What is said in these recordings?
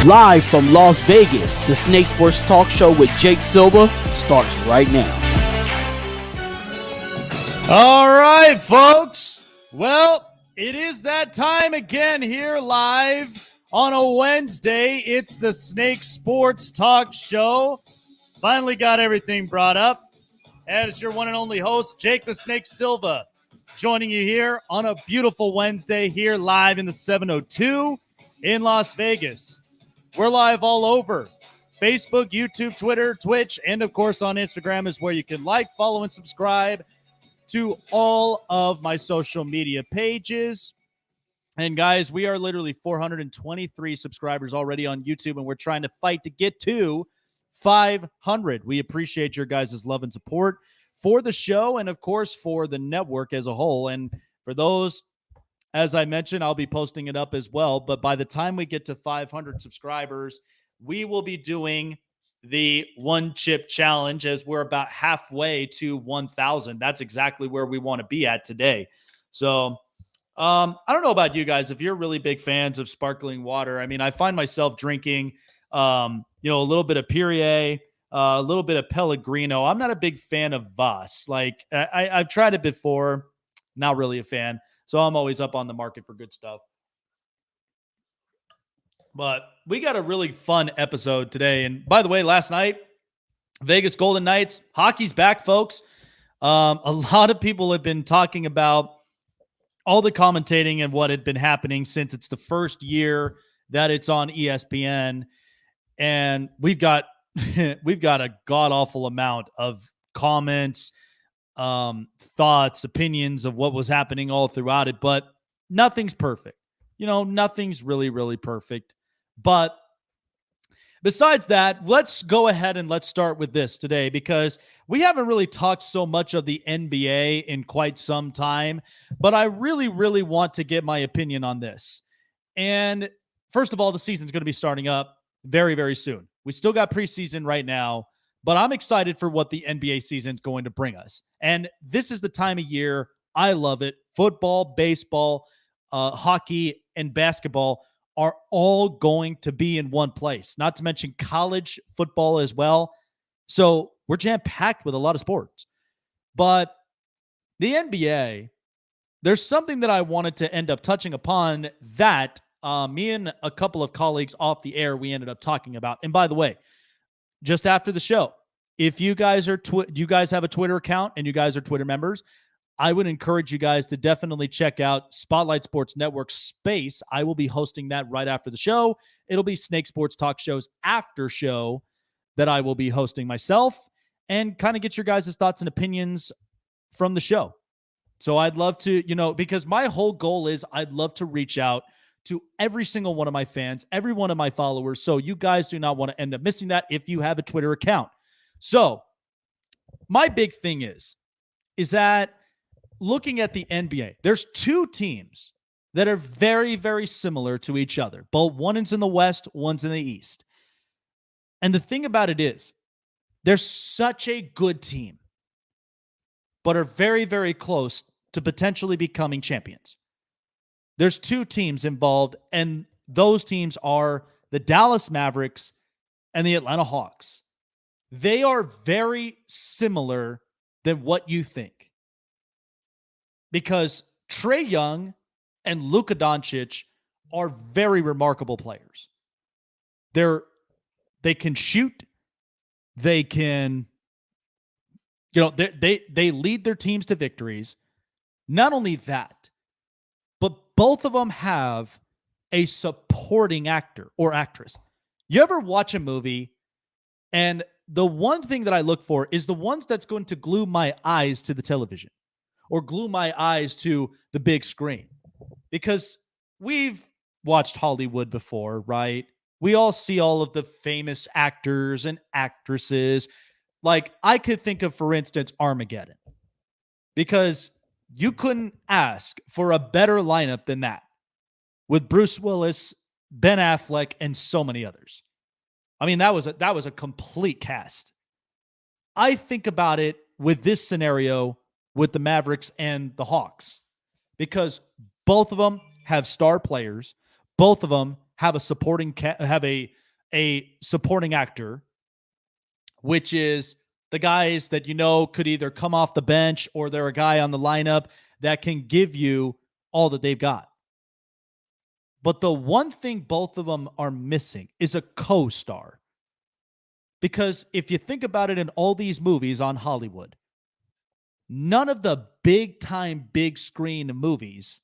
Live from Las Vegas, the Snake Sports Talk Show with Jake Silva starts right now. All right, folks. Well, it is that time again here live on a Wednesday. It's the Snake Sports Talk Show. Finally got everything brought up. As your one and only host, Jake the Snake Silva, joining you here on a beautiful Wednesday here live in the 702 in Las Vegas. We're live all over Facebook, YouTube, Twitter, Twitch, and of course on Instagram is where you can like, follow, and subscribe to all of my social media pages. And guys, we are literally 423 subscribers already on YouTube, and we're trying to fight to get to 500. We appreciate your guys' love and support for the show and, of course, for the network as a whole. And for those, as I mentioned, I'll be posting it up as well. But by the time we get to 500 subscribers, we will be doing the one chip challenge as we're about halfway to 1,000. That's exactly where we want to be at today. So I don't know about you guys. If you're really big fans of sparkling water, I mean, I find myself drinking, a little bit of Perrier, a little bit of Pellegrino. I'm not a big fan of Voss. Like I've tried it before, not really a fan. So I'm always up on the market for good stuff. But we got a really fun episode today. And by the way, last night, Vegas Golden Knights, hockey's back, folks. A lot of people have been talking about all the commentating and what had been happening since it's the first year that it's on ESPN. And we've got a god-awful amount of comments, thoughts, opinions of what was happening all throughout it, but nothing's perfect. Nothing's really, really perfect. But besides that, let's go ahead and let's start with this today because we haven't really talked so much of the NBA in quite some time, but I really, really want to get my opinion on this. And first of all, the season's going to be starting up very, very soon. We still got preseason right now, but I'm excited for what the NBA season is going to bring us. And this is the time of year. I love it. Football, baseball, hockey, and basketball are all going to be in one place, not to mention college football as well. So we're jam-packed with a lot of sports. But the NBA, there's something that I wanted to end up touching upon that me and a couple of colleagues off the air, we ended up talking about. And by the way, just after the show, if you guys are you guys have a Twitter account and you guys are Twitter members, I would encourage you guys to definitely check out Spotlight Sports Network Space. I will be hosting that right after the show. It'll be Snake Sports Talk Show's after show that I will be hosting myself and kind of get your guys' thoughts and opinions from the show. So I'd love to, because my whole goal is I'd love to reach out to every single one of my fans, every one of my followers. So you guys do not want to end up missing that if you have a Twitter account. So my big thing is that looking at the NBA, there's two teams that are very, very similar to each other. Both one is in the West, one's in the East. And the thing about it is, they're such a good team, but are very, very close to potentially becoming champions. There's two teams involved, and those teams are the Dallas Mavericks and the Atlanta Hawks. They are very similar than what you think. Because Trae Young and Luka Doncic are very remarkable players. They can shoot. They can, they lead their teams to victories. Not only that, but both of them have a supporting actor or actress. You ever watch a movie and the one thing that I look for is the ones that's going to glue my eyes to the television or glue my eyes to the big screen? Because we've watched Hollywood before, right? We all see all of the famous actors and actresses. Like I could think of, for instance, Armageddon, because you couldn't ask for a better lineup than that with Bruce Willis, Ben Affleck, and so many others. I mean, that was a complete cast. I think about it with this scenario with the Mavericks and the Hawks, because both of them have star players. Both of them have a supporting supporting actor, which is the guys that could either come off the bench or they're a guy on the lineup that can give you all that they've got. But the one thing both of them are missing is a co-star. Because if you think about it, in all these movies on Hollywood, none of the big-time, big-screen movies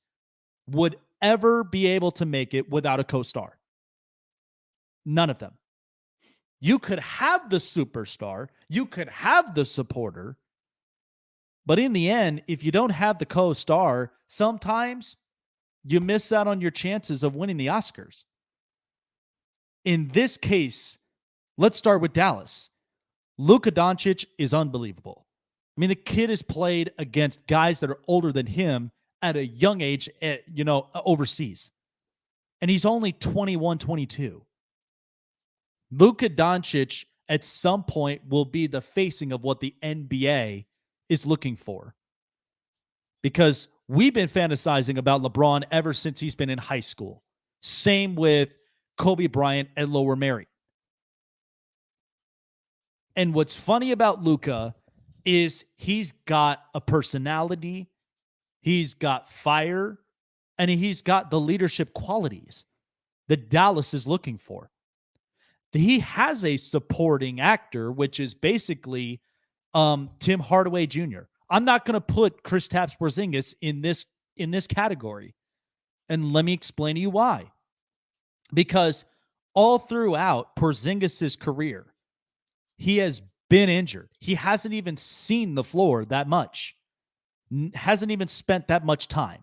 would ever be able to make it without a co-star. None of them. You could have the superstar, you could have the supporter, but in the end, if you don't have the co-star, sometimes you miss out on your chances of winning the Oscars. In this case, let's start with Dallas. Luka Doncic is unbelievable. I mean, the kid has played against guys that are older than him at a young age, overseas. And he's only 21, 22. Luka Doncic at some point will be the facing of what the NBA is looking for. Because we've been fantasizing about LeBron ever since he's been in high school. Same with Kobe Bryant and Lower Mary. And what's funny about Luka is he's got a personality, he's got fire, and he's got the leadership qualities that Dallas is looking for. He has a supporting actor, which is basically Tim Hardaway Jr. I'm not going to put Kristaps Porzingis in this category. And let me explain to you why. Because all throughout Porzingis' career, he has been injured. He hasn't even seen the floor that much. Hasn't even spent that much time.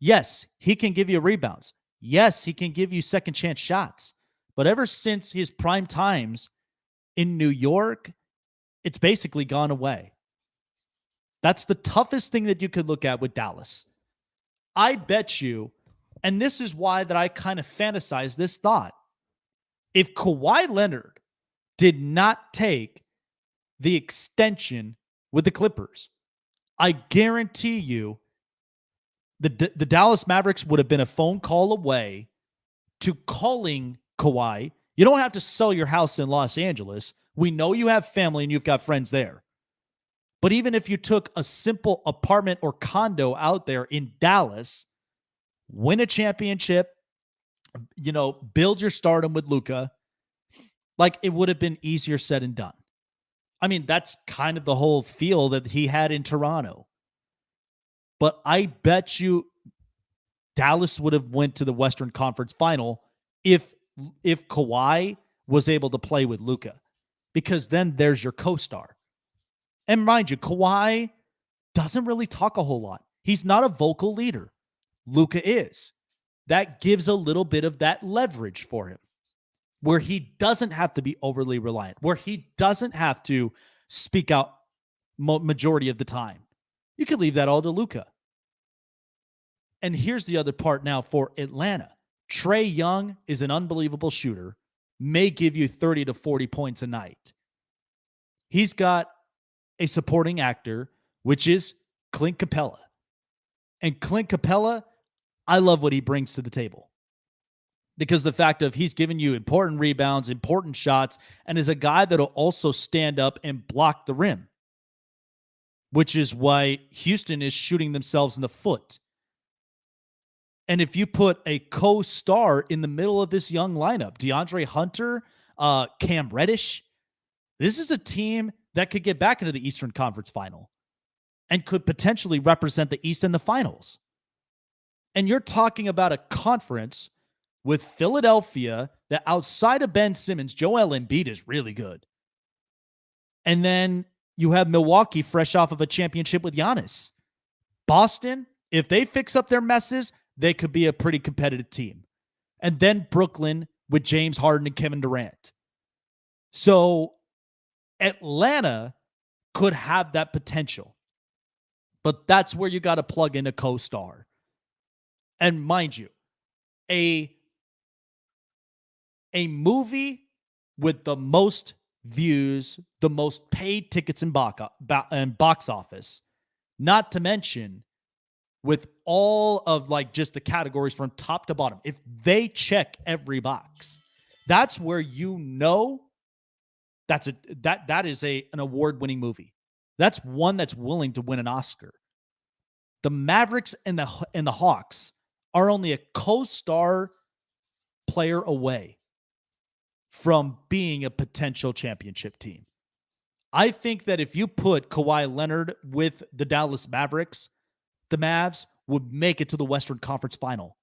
Yes, he can give you rebounds. Yes, he can give you second chance shots. But ever since his prime times in New York, it's basically gone away. That's the toughest thing that you could look at with Dallas. I bet you, and this is why that I kind of fantasize this thought. If Kawhi Leonard did not take the extension with the Clippers, I guarantee you the Dallas Mavericks would have been a phone call away to calling Kawhi. You don't have to sell your house in Los Angeles. We know you have family and you've got friends there. But even if you took a simple apartment or condo out there in Dallas, win a championship, build your stardom with Luka, like it would have been easier said and done. I mean, that's kind of the whole feel that he had in Toronto. But I bet you Dallas would have went to the Western Conference Final if Kawhi was able to play with Luka, because then there's your co-star. And mind you, Kawhi doesn't really talk a whole lot. He's not a vocal leader. Luka is. That gives a little bit of that leverage for him, where he doesn't have to be overly reliant, where he doesn't have to speak out majority of the time. You could leave that all to Luka. And here's the other part now for Atlanta. Trae Young is an unbelievable shooter, may give you 30 to 40 points a night. He's got a supporting actor, which is Clint Capella. And Clint Capella, I love what he brings to the table. Because the fact of he's giving you important rebounds, important shots, and is a guy that'll also stand up and block the rim, which is why Houston is shooting themselves in the foot. And if you put a co-star in the middle of this young lineup, DeAndre Hunter, Cam Reddish, this is a team that could get back into the Eastern Conference Final and could potentially represent the East in the finals. And you're talking about a conference with Philadelphia that outside of Ben Simmons, Joel Embiid is really good. And then you have Milwaukee fresh off of a championship with Giannis. Boston, if they fix up their messes, they could be a pretty competitive team. And then Brooklyn with James Harden and Kevin Durant. So Atlanta could have that potential. But that's where you got to plug in a co-star. And mind you, a movie with the most views, the most paid tickets in box office, not to mention with all of like just the categories from top to bottom, if they check every box, that's where that is an award-winning movie. That's one that's willing to win an Oscar. The Mavericks and the Hawks are only a co-star player away from being a potential championship team. I think that if you put Kawhi Leonard with the Dallas Mavericks, the Mavs would make it to the Western Conference Final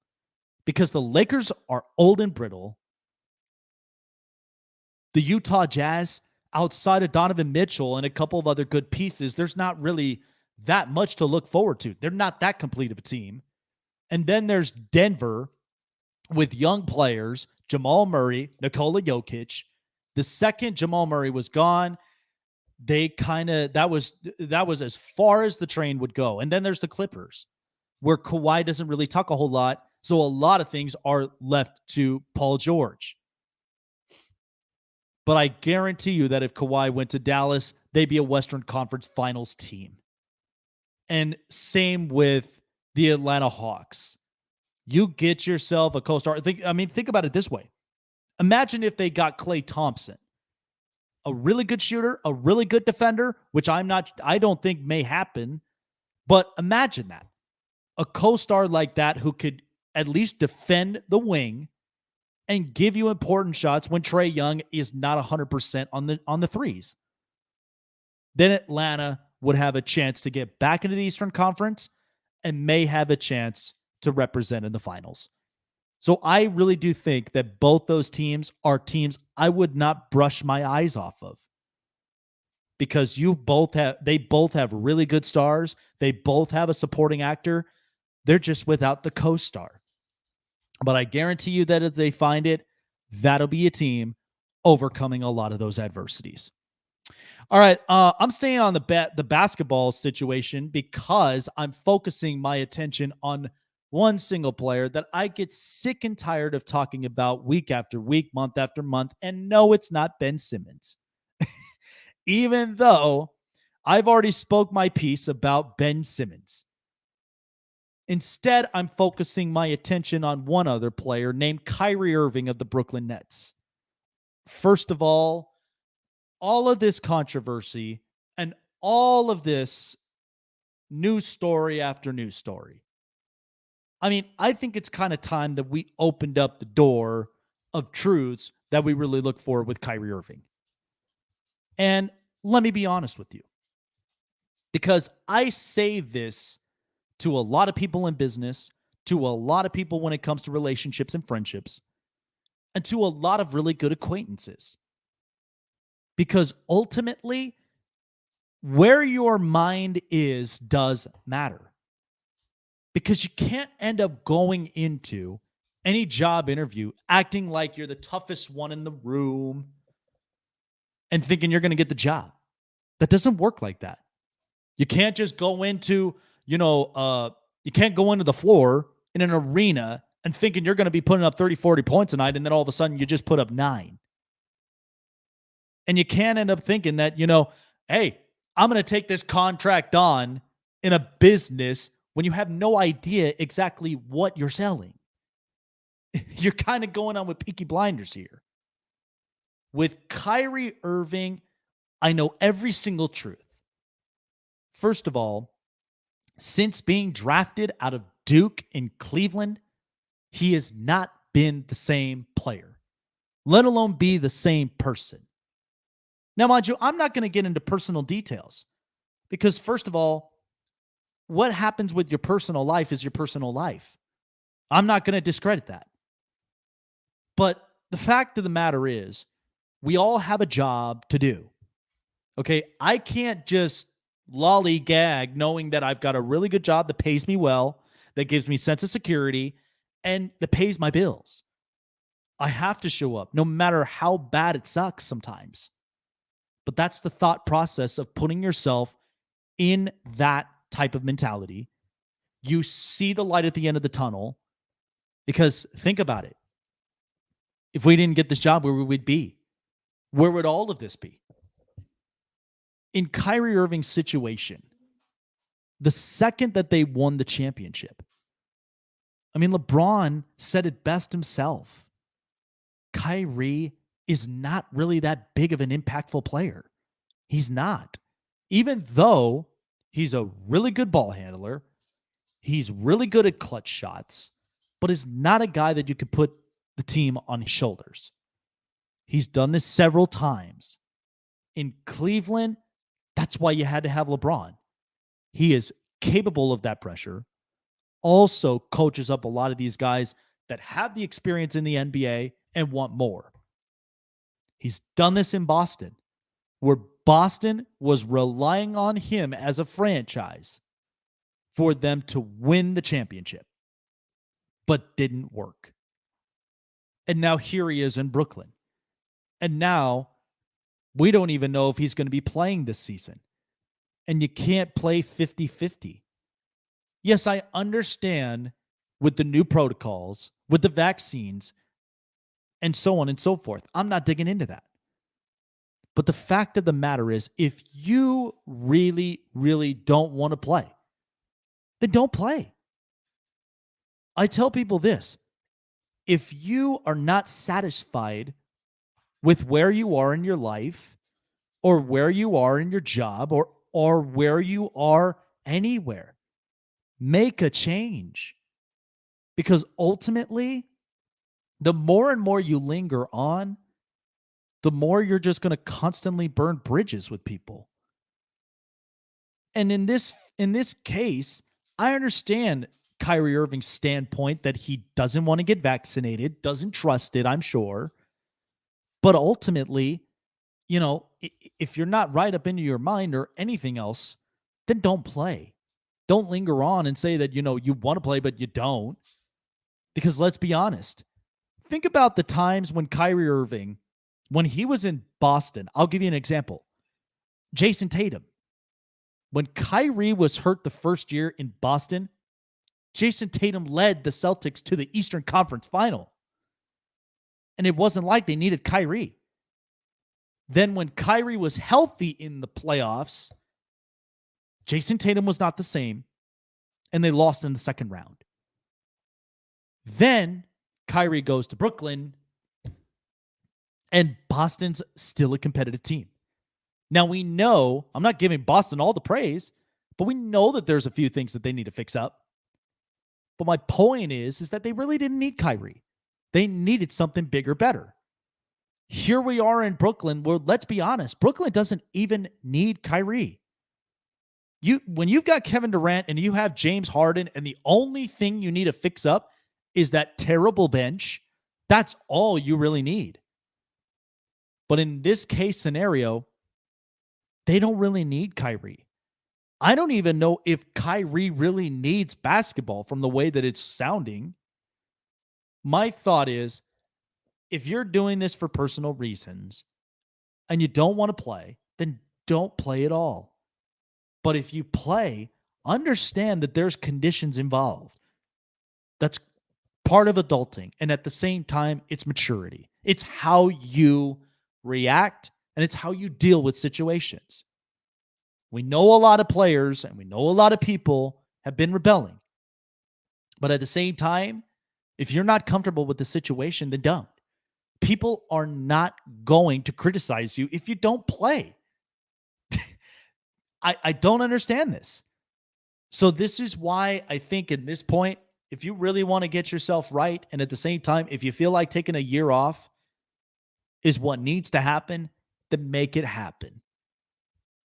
because the Lakers are old and brittle. The Utah Jazz, outside of Donovan Mitchell and a couple of other good pieces, there's not really that much to look forward to. They're not that complete of a team. And then there's Denver with young players, Jamal Murray, Nikola Jokic. The second Jamal Murray was gone, that was as far as the train would go. And then there's the Clippers, where Kawhi doesn't really talk a whole lot. So a lot of things are left to Paul George. But I guarantee you that if Kawhi went to Dallas, they'd be a Western Conference Finals team. And same with the Atlanta Hawks. You get yourself a co-star. Think about it this way. Imagine if they got Klay Thompson, a really good shooter, a really good defender, which I don't think may happen. But imagine that. A co-star like that who could at least defend the wing and give you important shots when Trae Young is not 100% on the threes. Then Atlanta would have a chance to get back into the Eastern Conference and may have a chance to represent in the finals. So I really do think that both those teams are teams I would not brush my eyes off of, because they both have really good stars. They both have a supporting actor. They're just without the co-star. But I guarantee you that if they find it, that'll be a team overcoming a lot of those adversities. All right, I'm staying on the basketball situation because I'm focusing my attention on one single player that I get sick and tired of talking about week after week, month after month. And no, it's not Ben Simmons. Even though I've already spoke my piece about Ben Simmons. Instead, I'm focusing my attention on one other player named Kyrie Irving of the Brooklyn Nets. First of all of this controversy and all of this news story after news story. I think it's kind of time that we opened up the door of truths that we really look for with Kyrie Irving. And let me be honest with you, because I say this to a lot of people in business, to a lot of people when it comes to relationships and friendships, and to a lot of really good acquaintances. Because ultimately, where your mind is does matter. Because you can't end up going into any job interview acting like you're the toughest one in the room and thinking you're going to get the job. That doesn't work like that. You can't just go into, you can't go into the floor in an arena and thinking you're going to be putting up 30, 40 points a night, and then all of a sudden you just put up 9. And you can't end up thinking that, hey, I'm going to take this contract on in a business when you have no idea exactly what you're selling. You're kind of going on with Peaky Blinders here. With Kyrie Irving, I know every single truth. First of all, since being drafted out of Duke in Cleveland, he has not been the same player, let alone be the same person. Now, mind you, I'm not going to get into personal details because, first of all, what happens with your personal life is your personal life. I'm not going to discredit that. But the fact of the matter is, we all have a job to do. Okay? I can't just lollygag knowing that I've got a really good job that pays me well, that gives me sense of security, and that pays my bills. I have to show up no matter how bad it sucks sometimes. But that's the thought process of putting yourself in that type of mentality. You see the light at the end of the tunnel, because think about it. If we didn't get this job, where would we be? Where would all of this be? In Kyrie Irving's situation, the second that they won the championship. I mean, LeBron said it best himself. Kyrie is not really that big of an impactful player. He's not. Even though he's a really good ball handler, he's really good at clutch shots, but is not a guy that you could put the team on his shoulders. He's done this several times. In Cleveland, that's why you had to have LeBron. He is capable of that pressure. Also coaches up a lot of these guys that have the experience in the NBA and want more. He's done this in Boston, where Boston was relying on him as a franchise for them to win the championship, but didn't work. And now here he is in Brooklyn. And now we don't even know if he's going to be playing this season. And you can't play 50-50. Yes, I understand with the new protocols, with the vaccines, and so on and so forth. I'm not digging into that. But the fact of the matter is, if you really, really don't want to play, then don't play. I tell people this. If you are not satisfied with where you are in your life, or where you are in your job, or where you are anywhere, make a change. Because ultimately, the more and more you linger on, the more you're just going to constantly burn bridges with people. And in this case, I understand Kyrie Irving's standpoint that he doesn't want to get vaccinated, doesn't trust it, I'm sure. But ultimately, if you're not right up into your mind or anything else, then don't play. Don't linger on and say that, you want to play, but you don't. Because let's be honest. Think about the times when Kyrie Irving, when he was in Boston, I'll give you an example. Jason Tatum. When Kyrie was hurt the first year in Boston, Jason Tatum led the Celtics to the Eastern Conference Final. And it wasn't like they needed Kyrie. Then when Kyrie was healthy in the playoffs, Jason Tatum was not the same, and they lost in the second round. Then Kyrie goes to Brooklyn, and Boston's still a competitive team. Now we know, I'm not giving Boston all the praise, but we know that there's a few things that they need to fix up. But my point is that they really didn't need Kyrie. They needed something bigger, better. Here we are in Brooklyn, where, let's be honest, Brooklyn doesn't even need Kyrie. When you've got Kevin Durant and you have James Harden, and the only thing you need to fix up is that terrible bench, that's all you really need. But in this case scenario, they don't really need Kyrie. I don't even know if Kyrie really needs basketball from the way that it's sounding. My thought is, if you're doing this for personal reasons and you don't want to play, then don't play at all. But if you play, understand that there's conditions involved. That's part of adulting. And at the same time, it's maturity. It's how you react, and it's how you deal with situations. We know a lot of players and we know a lot of people have been rebelling. But at the same time, if you're not comfortable with the situation, then don't. People are not going to criticize you if you don't play. I don't understand this. So this is why I think at this point, if you really want to get yourself right, and at the same time, if you feel like taking a year off is what needs to happen, then make it happen.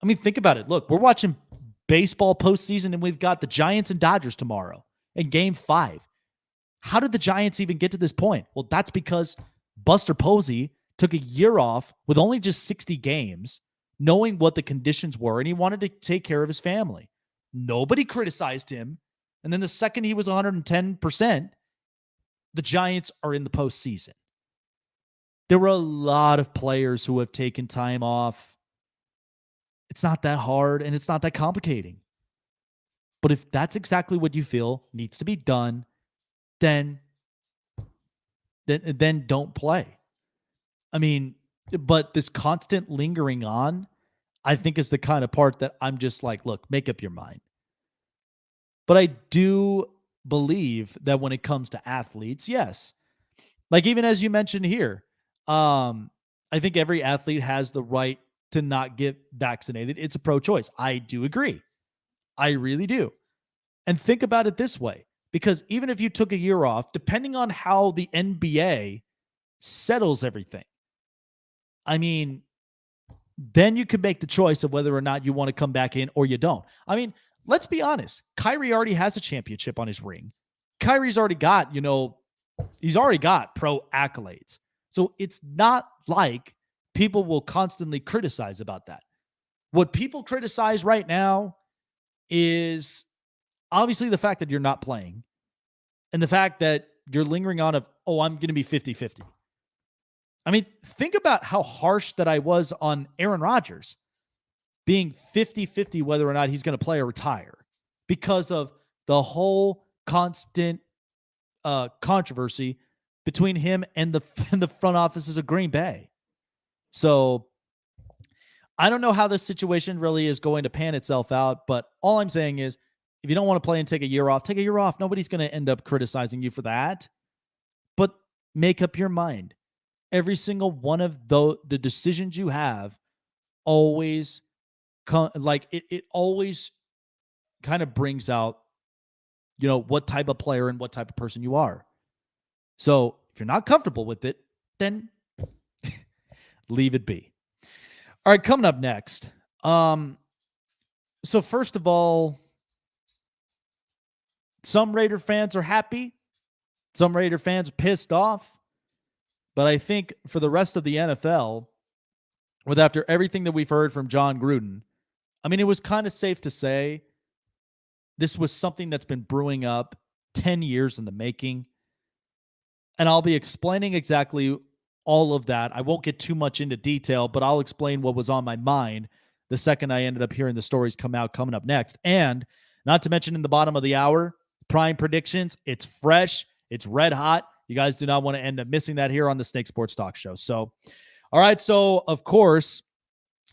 I mean, think about it. Look, we're watching baseball postseason, and we've got the Giants and Dodgers tomorrow in Game 5. How did the Giants even get to this point? Well, that's because Buster Posey took a year off with only just 60 games, knowing what the conditions were, and he wanted to take care of his family. Nobody criticized him. And then the second he was 110%, the Giants are in the postseason. There were a lot of players who have taken time off. It's not that hard, and it's not that complicating. But if that's exactly what you feel needs to be done, then don't play. I mean, but this constant lingering on, I think, is the kind of part that I'm just like, look, make up your mind. But I do believe that when it comes to athletes, yes. Like even as you mentioned here, I think every athlete has the right to not get vaccinated. It's a pro-choice. I do agree. I really do. And think about it this way, because even if you took a year off, depending on how the NBA settles everything, I mean, then you could make the choice of whether or not you want to come back in or you don't. I mean, let's be honest. Kyrie already has a championship on his ring. Kyrie's already got, he's already got pro accolades. So it's not like people will constantly criticize about that. What people criticize right now is obviously the fact that you're not playing and the fact that you're lingering on of, I'm going to be 50-50. I mean, think about how harsh that I was on Aaron Rodgers being 50-50 whether or not he's going to play or retire because of the whole constant controversy between him and the front offices of Green Bay. So I don't know how this situation really is going to pan itself out, but all I'm saying is if you don't want to play and take a year off, take a year off. Nobody's going to end up criticizing you for that. But make up your mind. Every single one of the decisions you have always it always kind of brings out, what type of player and what type of person you are. So if you're not comfortable with it, then leave it be. All right, coming up next. So first of all, some Raider fans are happy. Some Raider fans are pissed off. But I think for the rest of the NFL, after everything that we've heard from John Gruden, I mean, it was kind of safe to say this was something that's been brewing up 10 years in the making. And I'll be explaining exactly all of that. I won't get too much into detail, but I'll explain what was on my mind the second I ended up hearing the stories coming up next. And not to mention in the bottom of the hour, Prime Predictions. It's fresh. It's red hot. You guys do not want to end up missing that here on the Snake Sports Talk Show. So, all right. So, of course,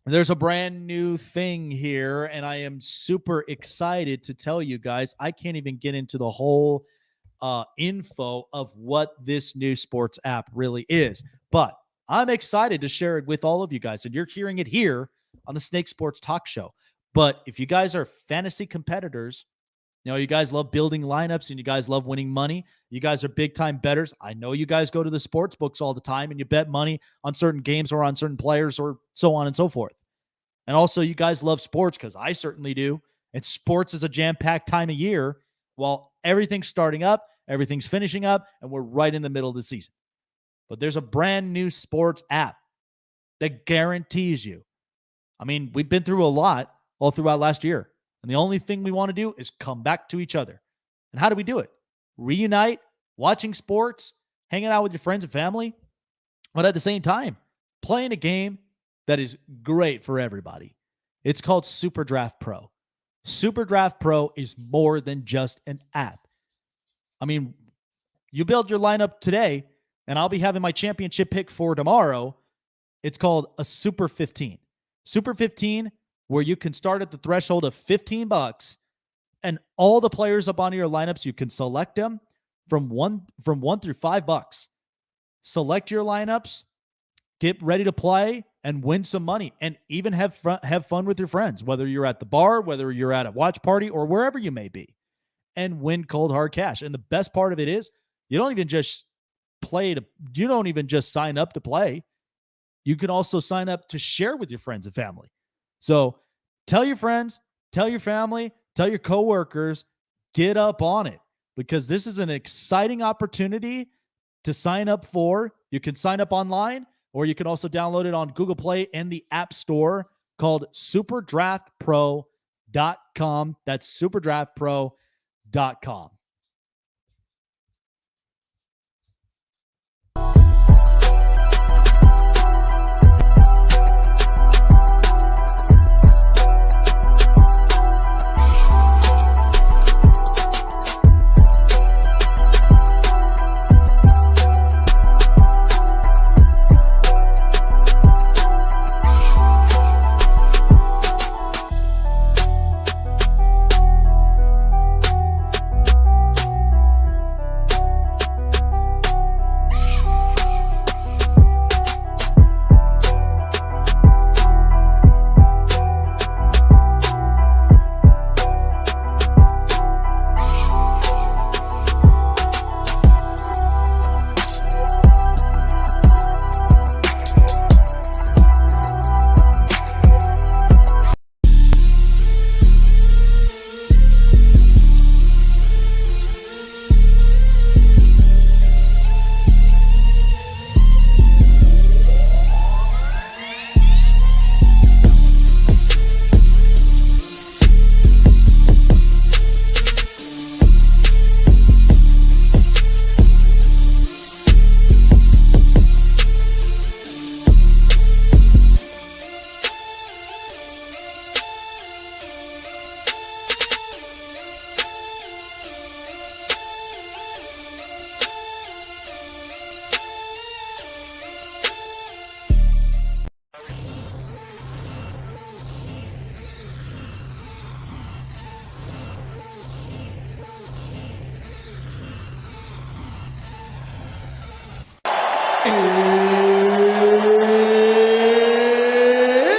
there's a brand new thing here, and I am super excited to tell you guys. I can't even get into the whole info of what this new sports app really is, but I'm excited to share it with all of you guys, and you're hearing it here on the Snake Sports Talk Show. But if you guys are fantasy competitors, you guys love building lineups and you guys love winning money. You guys are big time bettors. I know you guys go to the sports books all the time and you bet money on certain games or on certain players or so on and so forth. And also you guys love sports because I certainly do. And sports is a jam-packed time of year while everything's starting up, everything's finishing up, and we're right in the middle of the season. But there's a brand new sports app that guarantees you. I mean, we've been through a lot all throughout last year. And the only thing we want to do is come back to each other. And how do we do it? Reunite, watching sports, hanging out with your friends and family, but at the same time, playing a game that is great for everybody. It's called SuperDraft Pro. SuperDraft Pro is more than just an app. I mean, you build your lineup today, and I'll be having my championship pick for tomorrow. It's called a Super 15. Super 15, where you can start at the threshold of $15, and all the players up on your lineups, you can select them from one through $5. Select your lineups, get ready to play, and win some money, and even have fun with your friends, whether you're at the bar, whether you're at a watch party, or wherever you may be, and win cold hard cash. And the best part of it is you don't even just sign up to play. You can also sign up to share with your friends and family. So tell your friends, tell your family, tell your coworkers, get up on it, because this is an exciting opportunity to sign up for. You can sign up online, or you can also download it on Google Play and the App Store, called SuperDraftPro.com. That's SuperDraftPro.com.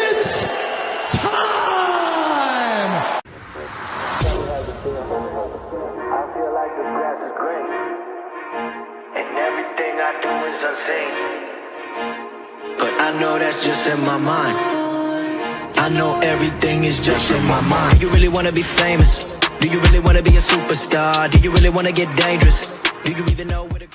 It's time! I feel like the grass is green, and everything I do is unseen. But I know that's just in my mind. I know everything is just in my mind. Do you really want to be famous? Do you really want to be a superstar? Do you really want to get dangerous? Do you even know where to...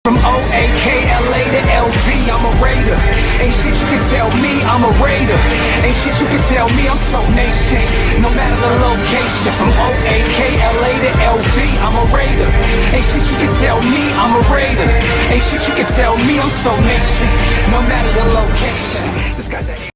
From O-A-K-L-A to L-V, I'm a Raider. Ain't shit you can tell me, I'm a Raider. Ain't shit you can tell me, I'm so nation. No matter the location. From O-A-K-L-A to L-V, I'm a Raider. Ain't shit you can tell me, I'm a Raider. Ain't shit you can tell me, I'm so nation. No matter the location. This got that.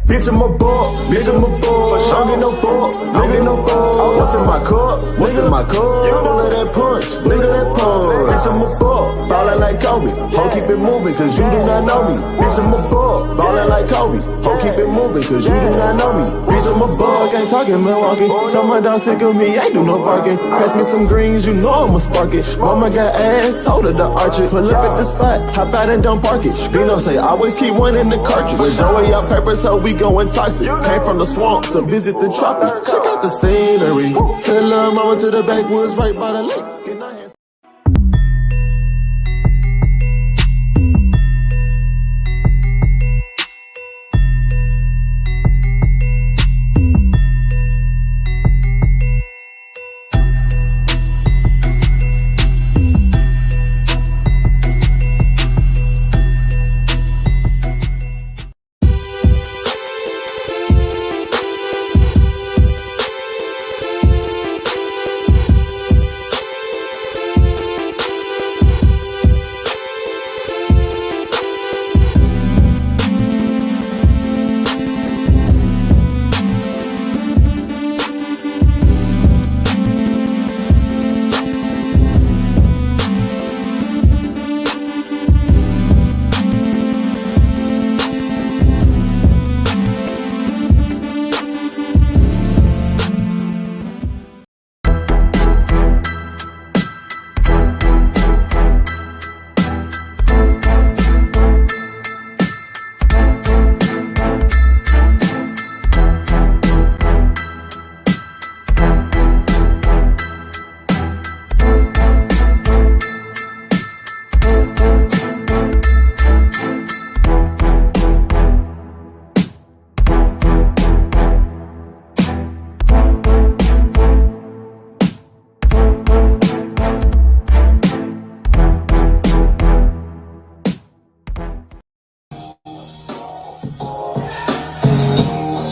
Bitch, I'm a ball, bitch, I'm a ball. Don't get no ball, don't get no ball. What's in my cup? What's in my cup? Full of that punch, look at that punch. Bitch, I'm a ball, ballin' like Kobe. Ho, keep it moving, cause you do not know me. Bitch, I'm a ball, ballin' like Kobe. Ho, keep it moving, cause you do not know me. Bitch, I'm a ball, can't talk in Milwaukee. Tell my dog sick of me, ain't do no barking. Pass me some greens, you know I'ma spark it. Mama got ass, told her to arch it. Pull up at the spot, hop out and don't park it. Bino say, always keep one in the cartridge. With Joey out paper, so we going toxic. Came from the swamp to visit the tropics. Check out the scenery. Tell lil' mama to the backwoods right by the lake. Get our hands.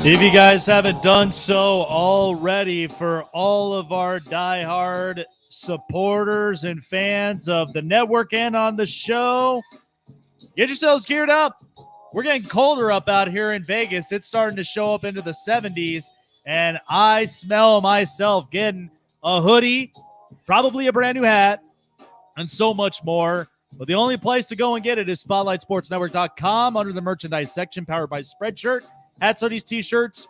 If you guys haven't done so already, for all of our diehard supporters and fans of the network and on the show, get yourselves geared up. We're getting colder up out here in Vegas. It's starting to show up into the 70s, and I smell myself getting a hoodie, probably a brand new hat, and so much more. But the only place to go and get it is SpotlightSportsNetwork.com under the merchandise section, powered by Spreadshirt. Hats, hoodies, t-shirts,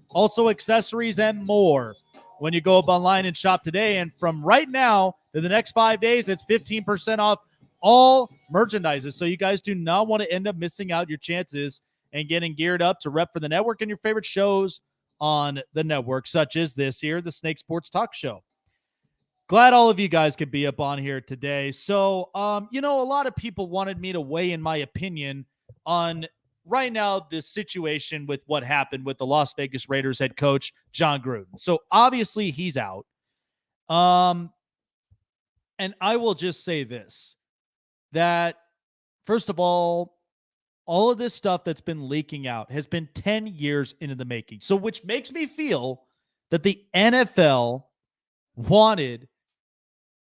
also accessories and more when you go up online and shop today. And from right now to the next 5 days, it's 15% off all merchandises. So you guys do not want to end up missing out your chances and getting geared up to rep for the network and your favorite shows on the network, such as this here, the Snake Sports Talk Show. Glad all of you guys could be up on here today. So, a lot of people wanted me to weigh in my opinion on right now the situation with what happened with the Las Vegas Raiders head coach, John Gruden. So obviously he's out. And I will just say this, that first of all of this stuff that's been leaking out has been 10 years into the making. So which makes me feel that the NFL wanted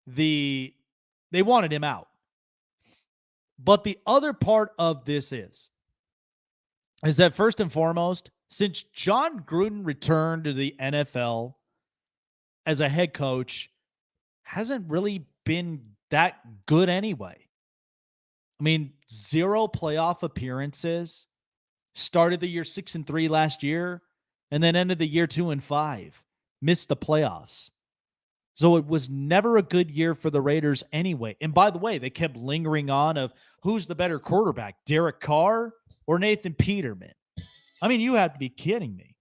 they wanted him out. But the other part of this is that first and foremost, since John Gruden returned to the NFL as a head coach, hasn't really been that good anyway. I mean, 0 playoff appearances, started the year 6-3 last year, and then ended the year 2-5, missed the playoffs. So it was never a good year for the Raiders anyway. And by the way, they kept lingering on of who's the better quarterback, Derek Carr or Nathan Peterman. I mean, you have to be kidding me.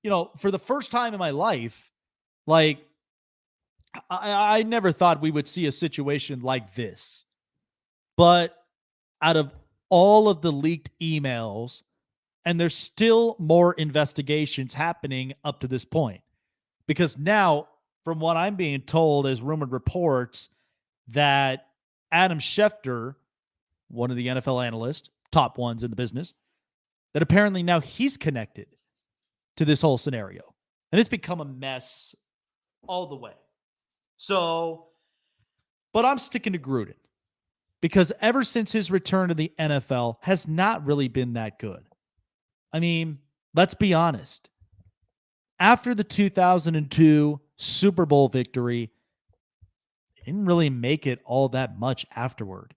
You know, for the first time in my life, like, I never thought we would see a situation like this. But out of all of the leaked emails, and there's still more investigations happening up to this point. Because now, from what I'm being told as rumored reports, that Adam Schefter, one of the NFL analysts, top ones in the business, that apparently now he's connected to this whole scenario. And it's become a mess all the way. So, but I'm sticking to Gruden because ever since his return to the NFL has not really been that good. I mean, let's be honest. After the 2002 Super Bowl victory, he didn't really make it all that much afterward.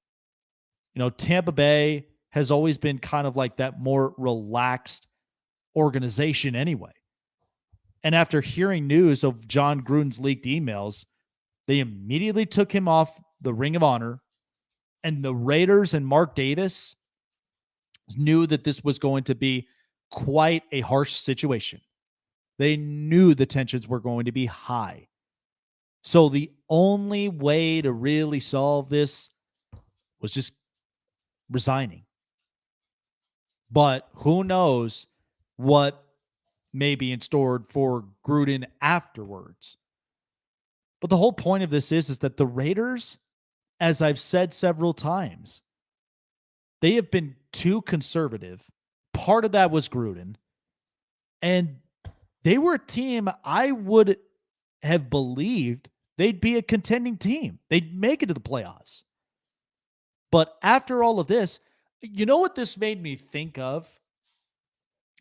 You know, Tampa Bay has always been kind of like that more relaxed organization anyway. And after hearing news of John Gruden's leaked emails, they immediately took him off the Ring of Honor, and the Raiders and Mark Davis knew that this was going to be quite a harsh situation. They knew the tensions were going to be high. So the only way to really solve this was just resigning. But who knows what may be in store for Gruden afterwards. But the whole point of this is that the Raiders, as I've said several times, they have been too conservative. Part of that was Gruden. And they were a team I would have believed they'd be a contending team. They'd make it to the playoffs. But after all of this, you know what this made me think of?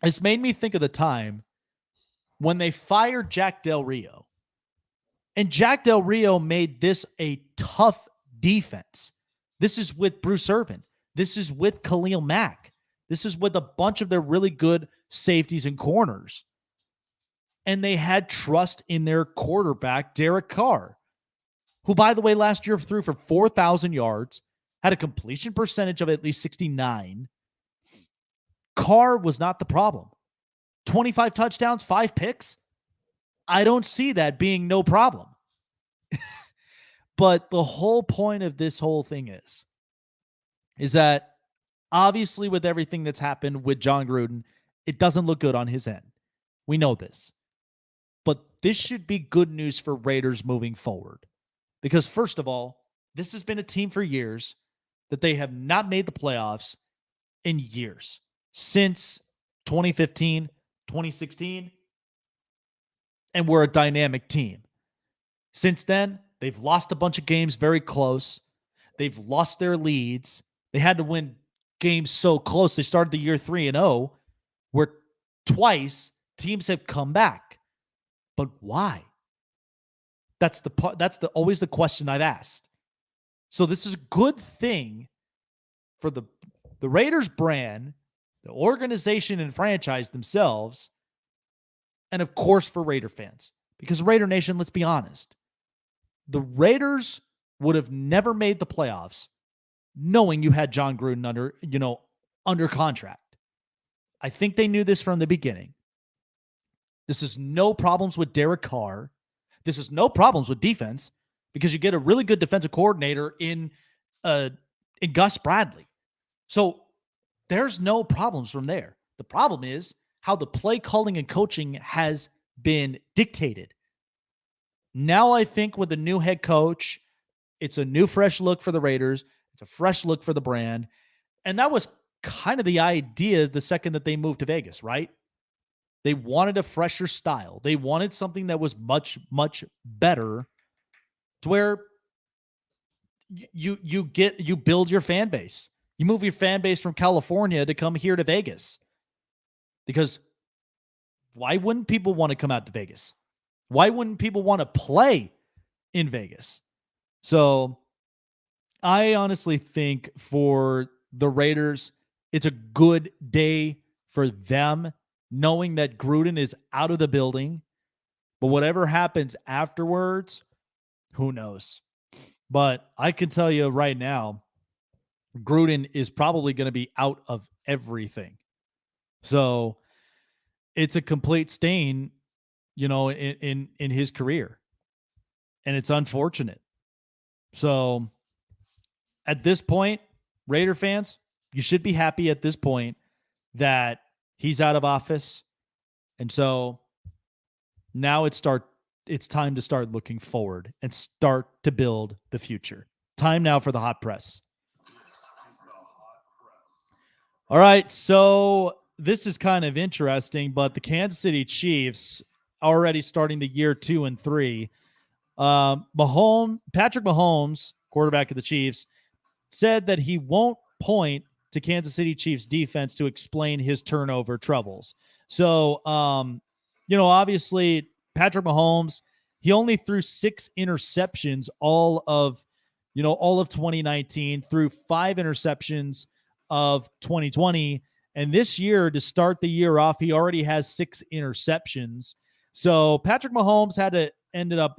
This made me think of the time when they fired Jack Del Rio. And Jack Del Rio made this a tough defense. This is with Bruce Irvin. This is with Khalil Mack. This is with a bunch of their really good safeties and corners. And they had trust in their quarterback, Derek Carr, who, by the way, last year threw for 4,000 yards, had a completion percentage of at least 69. Carr was not the problem. 25 touchdowns, 5 picks. I don't see that being no problem. But the whole point of this whole thing is that obviously with everything that's happened with John Gruden, it doesn't look good on his end. We know this. But this should be good news for Raiders moving forward. Because first of all, this has been a team for years that they have not made the playoffs in years. Since 2015, 2016. And we're a dynamic team. Since then, they've lost a bunch of games very close. They've lost their leads. They had to win games so close. They started the year 3-0, where twice teams have come back. But why? That's always the question I've asked. So this is a good thing for the Raiders brand, the organization and franchise themselves, and of course for Raider fans. Because Raider Nation, let's be honest, the Raiders would have never made the playoffs knowing you had John Gruden under contract. I think they knew this from the beginning. This is no problems with Derek Carr. This is no problems with defense because you get a really good defensive coordinator in Gus Bradley. So there's no problems from there. The problem is how the play calling and coaching has been dictated. Now I think with the new head coach, it's a new fresh look for the Raiders. It's a fresh look for the brand. And that was kind of the idea the second that they moved to Vegas, right? They wanted a fresher style. They wanted something that was much, much better to where you build your fan base. You move your fan base from California to come here to Vegas. Because why wouldn't people want to come out to Vegas? Why wouldn't people want to play in Vegas? So I honestly think for the Raiders, it's a good day for them, knowing that Gruden is out of the building. But whatever happens afterwards, who knows? But I can tell you right now, Gruden is probably going to be out of everything. So it's a complete stain, in his career. And it's unfortunate. So at this point, Raider fans, you should be happy at this point that he's out of office. And so now it's time to start looking forward and start to build the future. Time now for the hot press. All right, so this is kind of interesting, but the Kansas City Chiefs already starting the year 2-3. Patrick Mahomes, quarterback of the Chiefs, said that he won't point to Kansas City Chiefs defense to explain his turnover troubles. So, obviously Patrick Mahomes, he only threw 6 interceptions all of 2019, threw 5 interceptions of 2020. And this year, to start the year off, he already has 6 interceptions. So Patrick Mahomes ended up,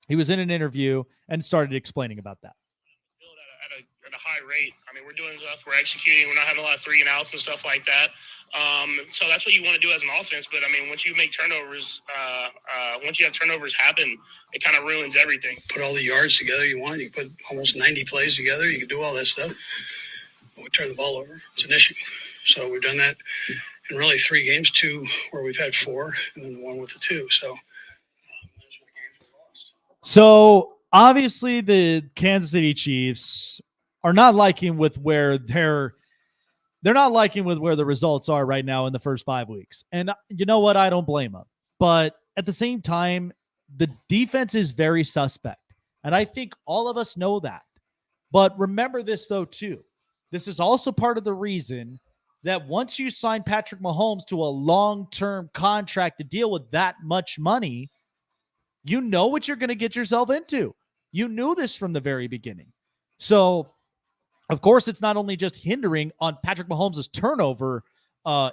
he was in an interview and started explaining about that. At a high rate. I mean, we're doing stuff, we're executing, we're not having a lot of 3 and outs and stuff like that. So that's what you want to do as an offense. But I mean, once you make turnovers, once you have turnovers happen, it kind of ruins everything. Put all the yards together you want. You put almost 90 plays together. You can do all that stuff. But we turn the ball over. It's an issue. So we've done that in really 3 games, 2 where we've had 4, and then the one with the 2. So those are the games we lost. So obviously the Kansas City Chiefs are not liking with where they're not liking with where the results are right now in the first 5 weeks. And you know what? I don't blame them. But at the same time, the defense is very suspect. And I think all of us know that. But remember this, though, too. This is also part of the reason that once you sign Patrick Mahomes to a long-term contract to deal with that much money, you know what you're going to get yourself into. You knew this from the very beginning. So, of course, it's not only just hindering on Patrick Mahomes' turnover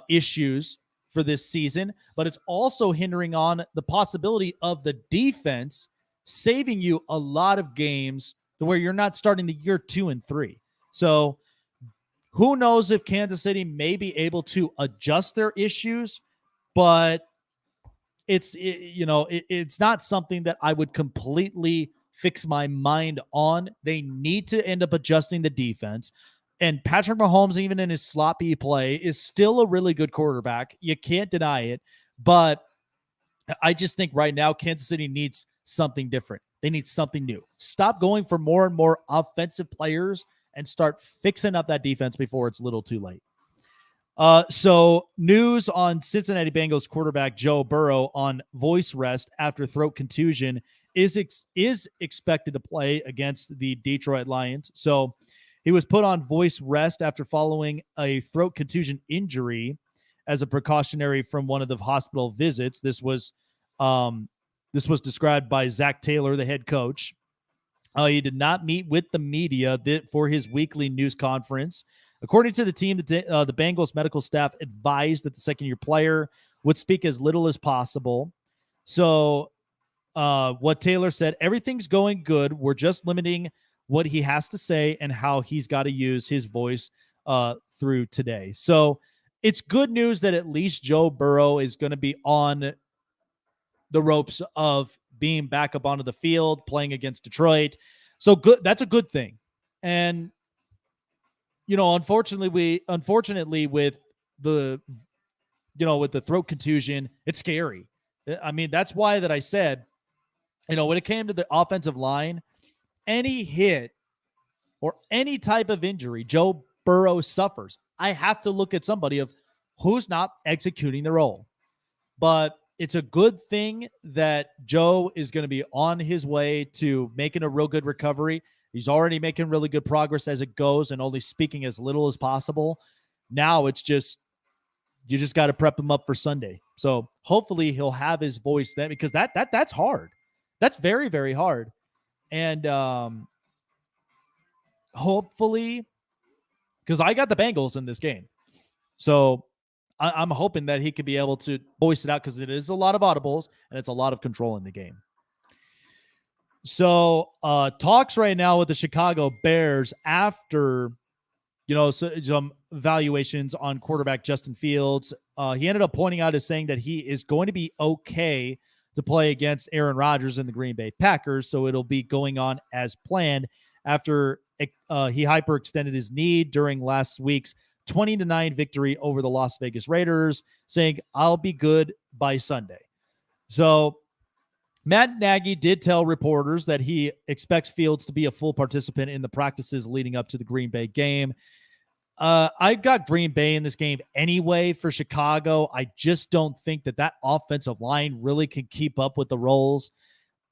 issues for this season, but it's also hindering on the possibility of the defense saving you a lot of games to where you're not starting the year 2-3. So who knows if Kansas City may be able to adjust their issues, but it's not something that I would completely fix my mind on. They need to end up adjusting the defense. And Patrick Mahomes, even in his sloppy play, is still a really good quarterback. You can't deny it. But I just think right now Kansas City needs something different. They need something new. Stop going for more and more offensive players and start fixing up that defense before it's a little too late. So news on Cincinnati Bengals quarterback Joe Burrow on voice rest after throat contusion is expected to play against the Detroit Lions. So he was put on voice rest after following a throat contusion injury as a precautionary from one of the hospital visits. This was described by Zach Taylor, the head coach. He did not meet with the media for his weekly news conference. According to the team, the Bengals medical staff advised that the second-year player would speak as little as possible. So what Taylor said, everything's going good. We're just limiting what he has to say and how he's got to use his voice through today. So it's good news that at least Joe Burrow is going to be on the ropes of being back up onto the field, playing against Detroit. So good. That's a good thing. And unfortunately with the with the throat contusion, it's scary. I mean, that's why that I said, when it came to the offensive line, any hit or any type of injury Joe Burrow suffers, I have to look at somebody of who's not executing the role. But it's a good thing that Joe is going to be on his way to making a real good recovery. He's already making really good progress as it goes and only speaking as little as possible. Now it's just, you just got to prep him up for Sunday. So hopefully he'll have his voice then, because that's hard. That's very, very hard. And hopefully, because I got the Bengals in this game. So I'm hoping that he could be able to voice it out, because it is a lot of audibles and it's a lot of control in the game. So talks right now with the Chicago Bears after, some evaluations on quarterback Justin Fields. He ended up pointing out as saying that he is going to be okay to play against Aaron Rodgers and the Green Bay Packers. So it'll be going on as planned after he hyperextended his knee during last week's 20-9 victory over the Las Vegas Raiders, saying, "I'll be good by Sunday." So Matt Nagy did tell reporters that he expects Fields to be a full participant in the practices leading up to the Green Bay game. I got Green Bay in this game anyway for Chicago. I just don't think that offensive line really can keep up with the roles.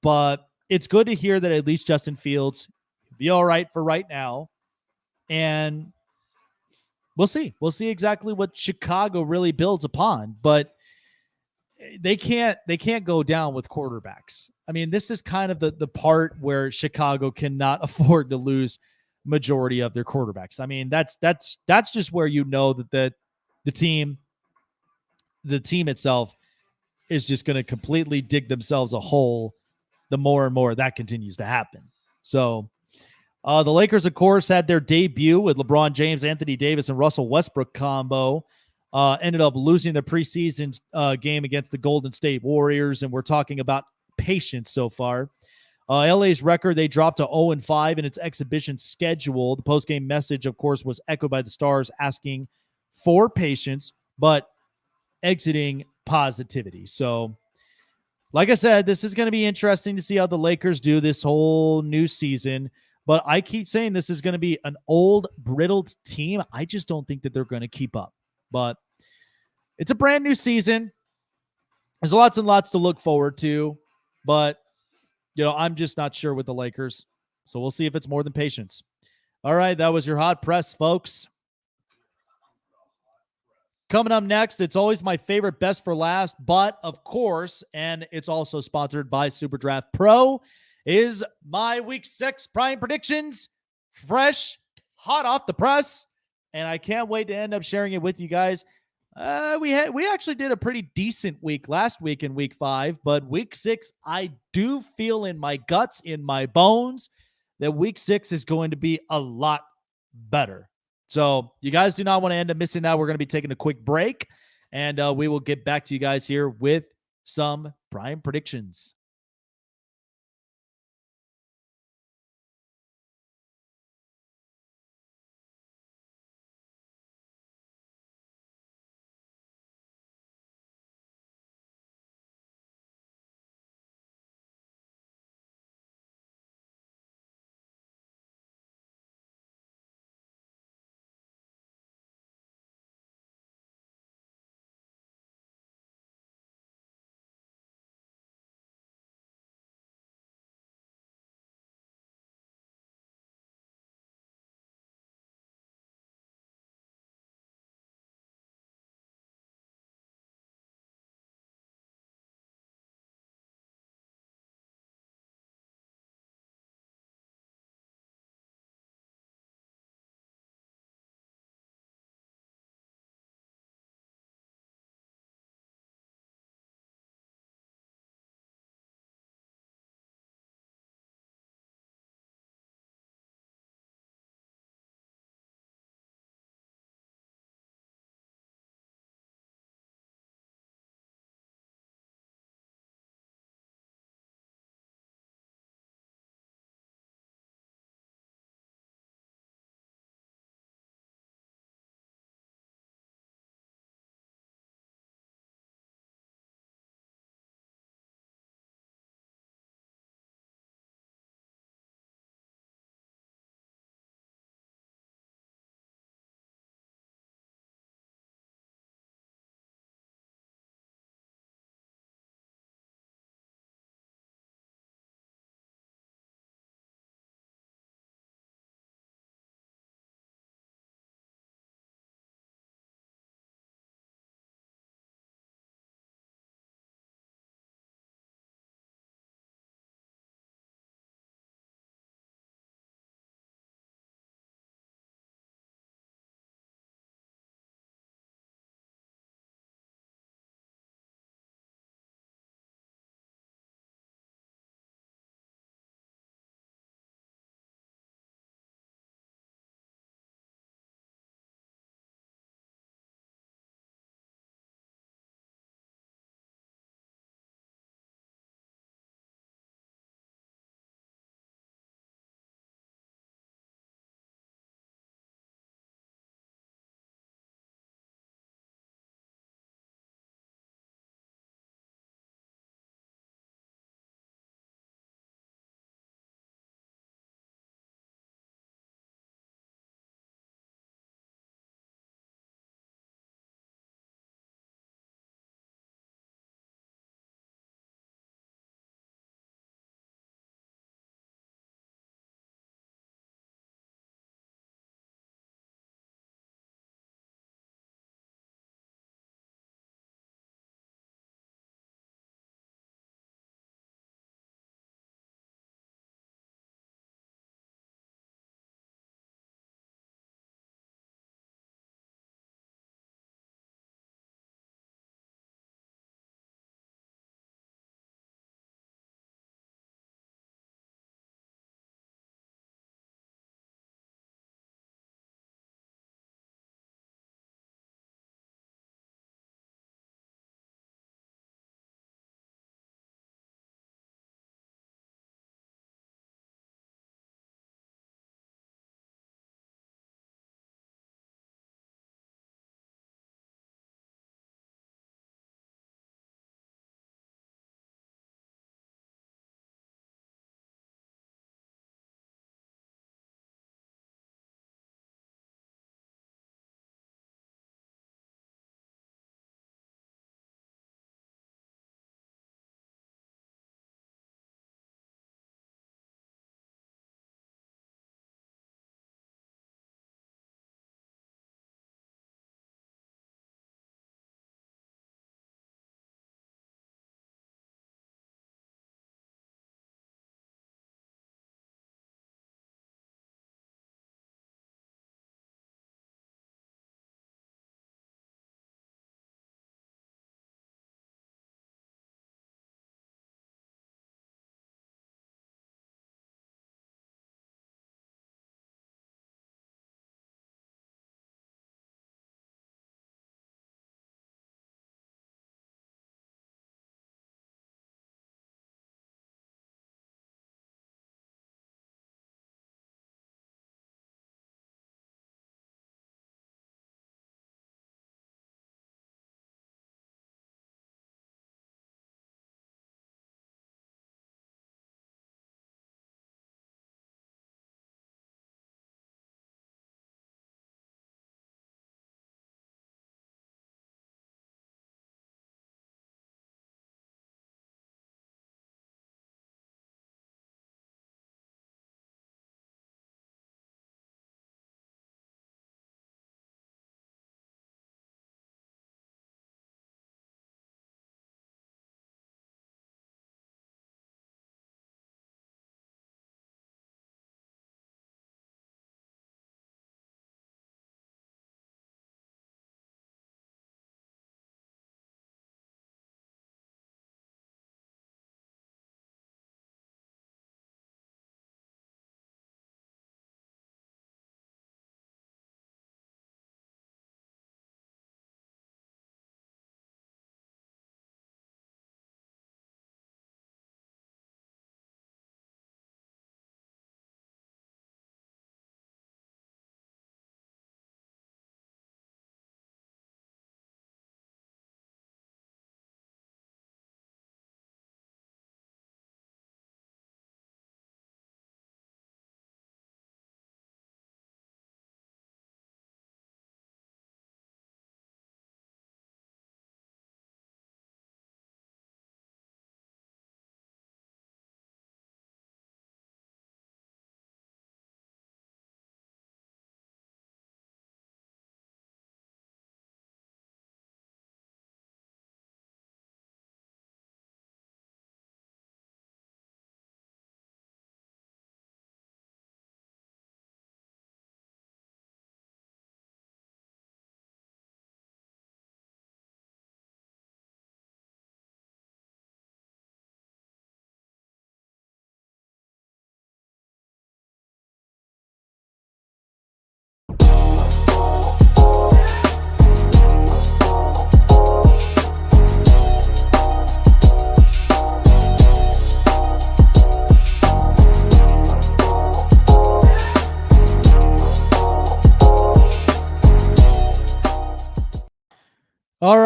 But it's good to hear that at least Justin Fields will be all right for right now. And we'll see. We'll see exactly what Chicago really builds upon. But they can't go down with quarterbacks. I mean, this is kind of the part where Chicago cannot afford to lose majority of their quarterbacks. I mean, that's just where that the team itself is just going to completely dig themselves a hole the more and more that continues to happen. So the Lakers, of course, had their debut with LeBron James, Anthony Davis, and Russell Westbrook combo. Ended up losing the preseason game against the Golden State Warriors, and we're talking about patience so far. LA's record, they dropped to 0-5 in its exhibition schedule. The postgame message, of course, was echoed by the Stars, asking for patience, but exiting positivity. So, like I said, this is going to be interesting to see how the Lakers do this whole new season. But I keep saying this is going to be an old, brittled team. I just don't think that they're going to keep up. But it's a brand new season. There's lots and lots to look forward to. But I'm just not sure with the Lakers. So we'll see if it's more than patience. All right, that was your hot press, folks. Coming up next, it's always my favorite best for last, but of course, and it's also sponsored by SuperDraft Pro, is my Week 6 Prime predictions. Fresh, hot off the press, and I can't wait to end up sharing it with you guys. We actually did a pretty decent week last week in Week 5, but Week 6, I do feel in my guts, in my bones, that Week 6 is going to be a lot better. So you guys do not want to end up missing out. We're going to be taking a quick break, and we will get back to you guys here with some Prime predictions.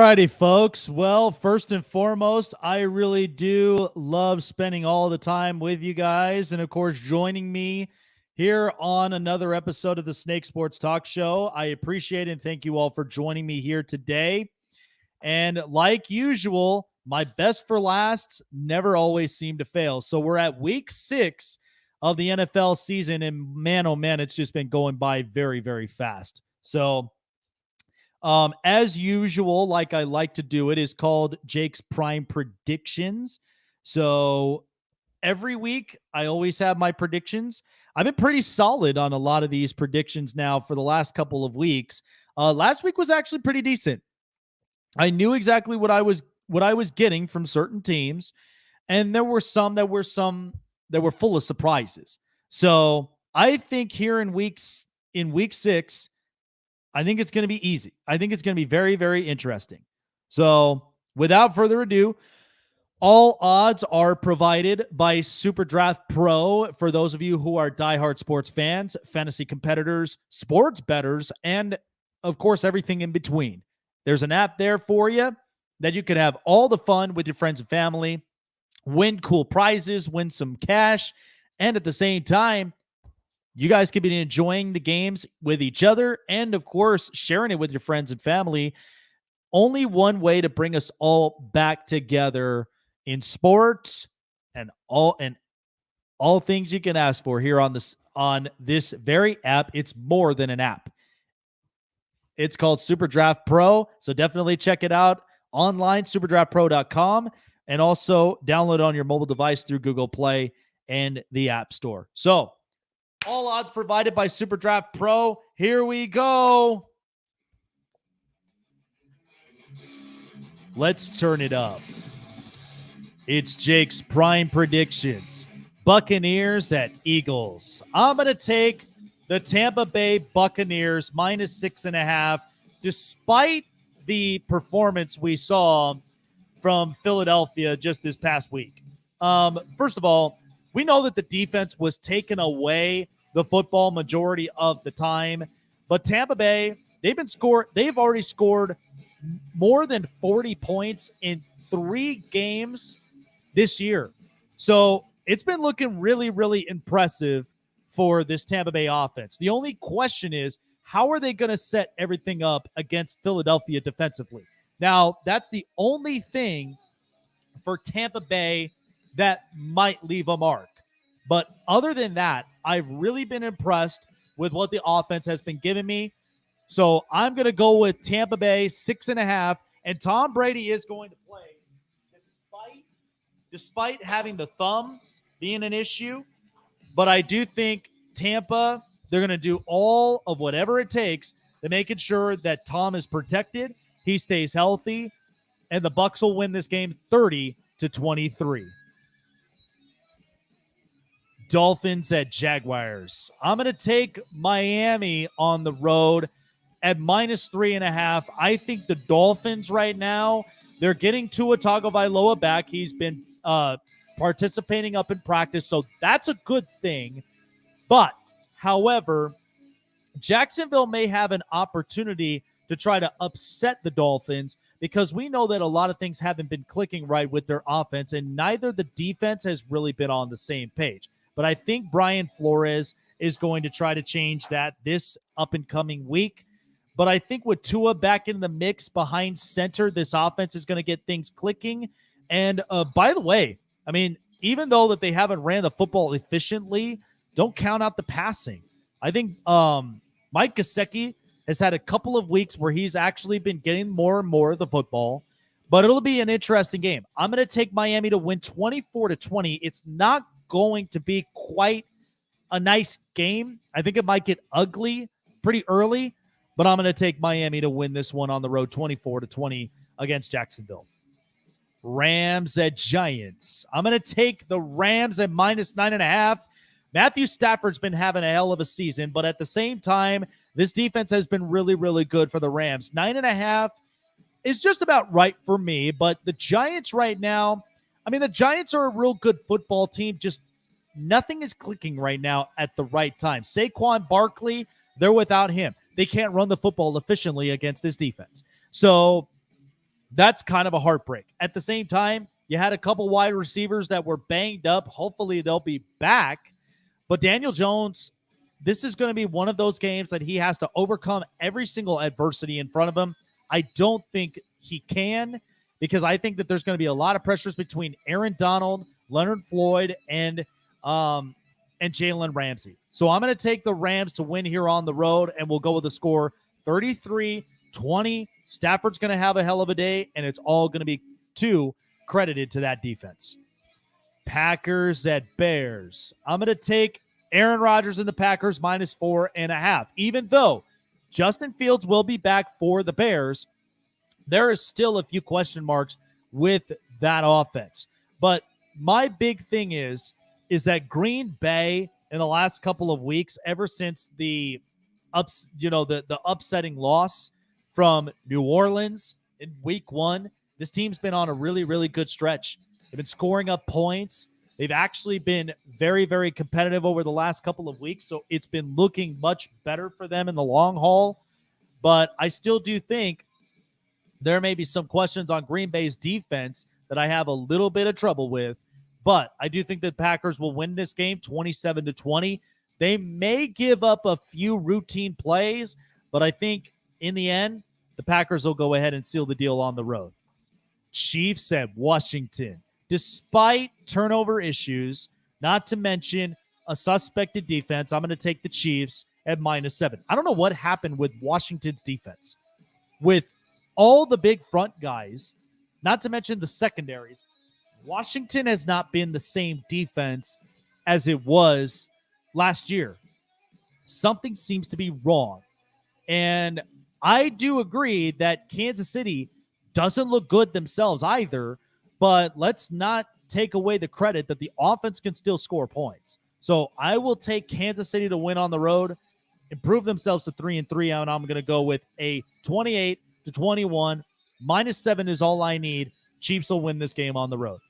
righty, folks. Well, first and foremost, I really do love spending all the time with you guys. And of course, joining me here on another episode of the Snake Sports Talk Show. I appreciate and thank you all for joining me here today. And like usual, my best for last never always seem to fail. So we're at week 6 of the NFL season. And man, oh man, it's just been going by very, very fast. So as usual, like I like to do, it is called Jake's Prime Predictions. So every week, I always have my predictions. I've been pretty solid on a lot of these predictions now for the last couple of weeks. Last week was actually pretty decent. I knew exactly what I was getting from certain teams, and there were some that were full of surprises. So I think here in week 6, I think it's going to be easy. I think it's going to be very, very interesting. So without further ado, all odds are provided by SuperDraft Pro for those of you who are diehard sports fans, fantasy competitors, sports bettors, and of course, everything in between. There's an app there for you that you can have all the fun with your friends and family, win cool prizes, win some cash, and at the same time, you guys could be enjoying the games with each other and, of course, sharing it with your friends and family. Only one way to bring us all back together in sports and all things you can ask for here on this very app. It's more than an app. It's called SuperDraft Pro, so definitely check it out online, superdraftpro.com, and also download it on your mobile device through Google Play and the App Store. So, all odds provided by SuperDraft Pro. Here we go. Let's turn it up. It's Jake's Prime Predictions. Buccaneers at Eagles. I'm going to take the Tampa Bay Buccaneers -6.5, despite the performance we saw from Philadelphia just this past week. First of all, we know that the defense was taking away the football majority of the time, but Tampa Bay, they've already scored more than 40 points in 3 games this year. So it's been looking really, really impressive for this Tampa Bay offense. The only question is, how are they going to set everything up against Philadelphia defensively? Now, that's the only thing for Tampa Bay that might leave a mark. But other than that, I've really been impressed with what the offense has been giving me. So I'm going to go with Tampa Bay 6.5, and Tom Brady is going to play despite having the thumb being an issue. But I do think Tampa, they're going to do all of whatever it takes to making sure that Tom is protected, he stays healthy, and the Bucs will win this game 30-23. Dolphins at Jaguars. I'm going to take Miami on the road at -3.5. I think the Dolphins right now, they're getting Tua Tagovailoa back. He's been participating up in practice, so that's a good thing. But, however, Jacksonville may have an opportunity to try to upset the Dolphins because we know that a lot of things haven't been clicking right with their offense, and neither the defense has really been on the same page. But I think Brian Flores is going to try to change that this up-and-coming week. But I think with Tua back in the mix behind center, this offense is going to get things clicking. And by the way, I mean, even though that they haven't ran the football efficiently, don't count out the passing. I think Mike Gesicki has had a couple of weeks where he's actually been getting more and more of the football. But it'll be an interesting game. I'm going to take Miami to win 24-20. It's not going to be quite a nice game. I think it might get ugly pretty early, but I'm going to take Miami to win this one on the road 24-20 against Jacksonville. Rams at Giants. I'm going to take the Rams at -9.5. Matthew Stafford's been having a hell of a season, but at the same time, this defense has been really, really good for the Rams. 9.5 is just about right for me, but the Giants right now, I mean, the Giants are a real good football team, just nothing is clicking right now at the right time. Saquon Barkley, they're without him. They can't run the football efficiently against this defense. So That's kind of a heartbreak. At the same time, you had a couple wide receivers that were banged up. Hopefully they'll be back. But Daniel Jones, this is going to be one of those games that he has to overcome every single adversity in front of him. I don't think he can, because I think that there's going to be a lot of pressures between Aaron Donald, Leonard Floyd, and Jalen Ramsey. So I'm going to take the Rams to win here on the road, and we'll go with the score 33-20. Stafford's going to have a hell of a day, and it's all going to be credited to that defense. Packers at Bears. I'm going to take Aaron Rodgers and the Packers -4.5. Even though Justin Fields will be back for the Bears, there is still a few question marks with that offense. But my big thing is that Green Bay in the last couple of weeks, ever since the upsetting loss from New Orleans in week 1, this team's been on a really, really good stretch. They've been scoring up points. They've actually been very, very competitive over the last couple of weeks, so it's been looking much better for them in the long haul. But I still do think there may be some questions on Green Bay's defense that I have a little bit of trouble with. But I do think the Packers will win this game 27-20. They may give up a few routine plays, but I think in the end, the Packers will go ahead and seal the deal on the road. Chiefs at Washington. Despite turnover issues, not to mention a suspected defense, I'm going to take the Chiefs at -7. I don't know what happened with Washington's defense. With all the big front guys, not to mention the secondaries, Washington has not been the same defense as it was last year. Something seems to be wrong. And I do agree that Kansas City doesn't look good themselves either, but let's not take away the credit that the offense can still score points. So I will take Kansas City to win on the road, improve themselves to 3-3, and I'm going to go with a 28-21. -7 is all I need. Chiefs will win this game on the road.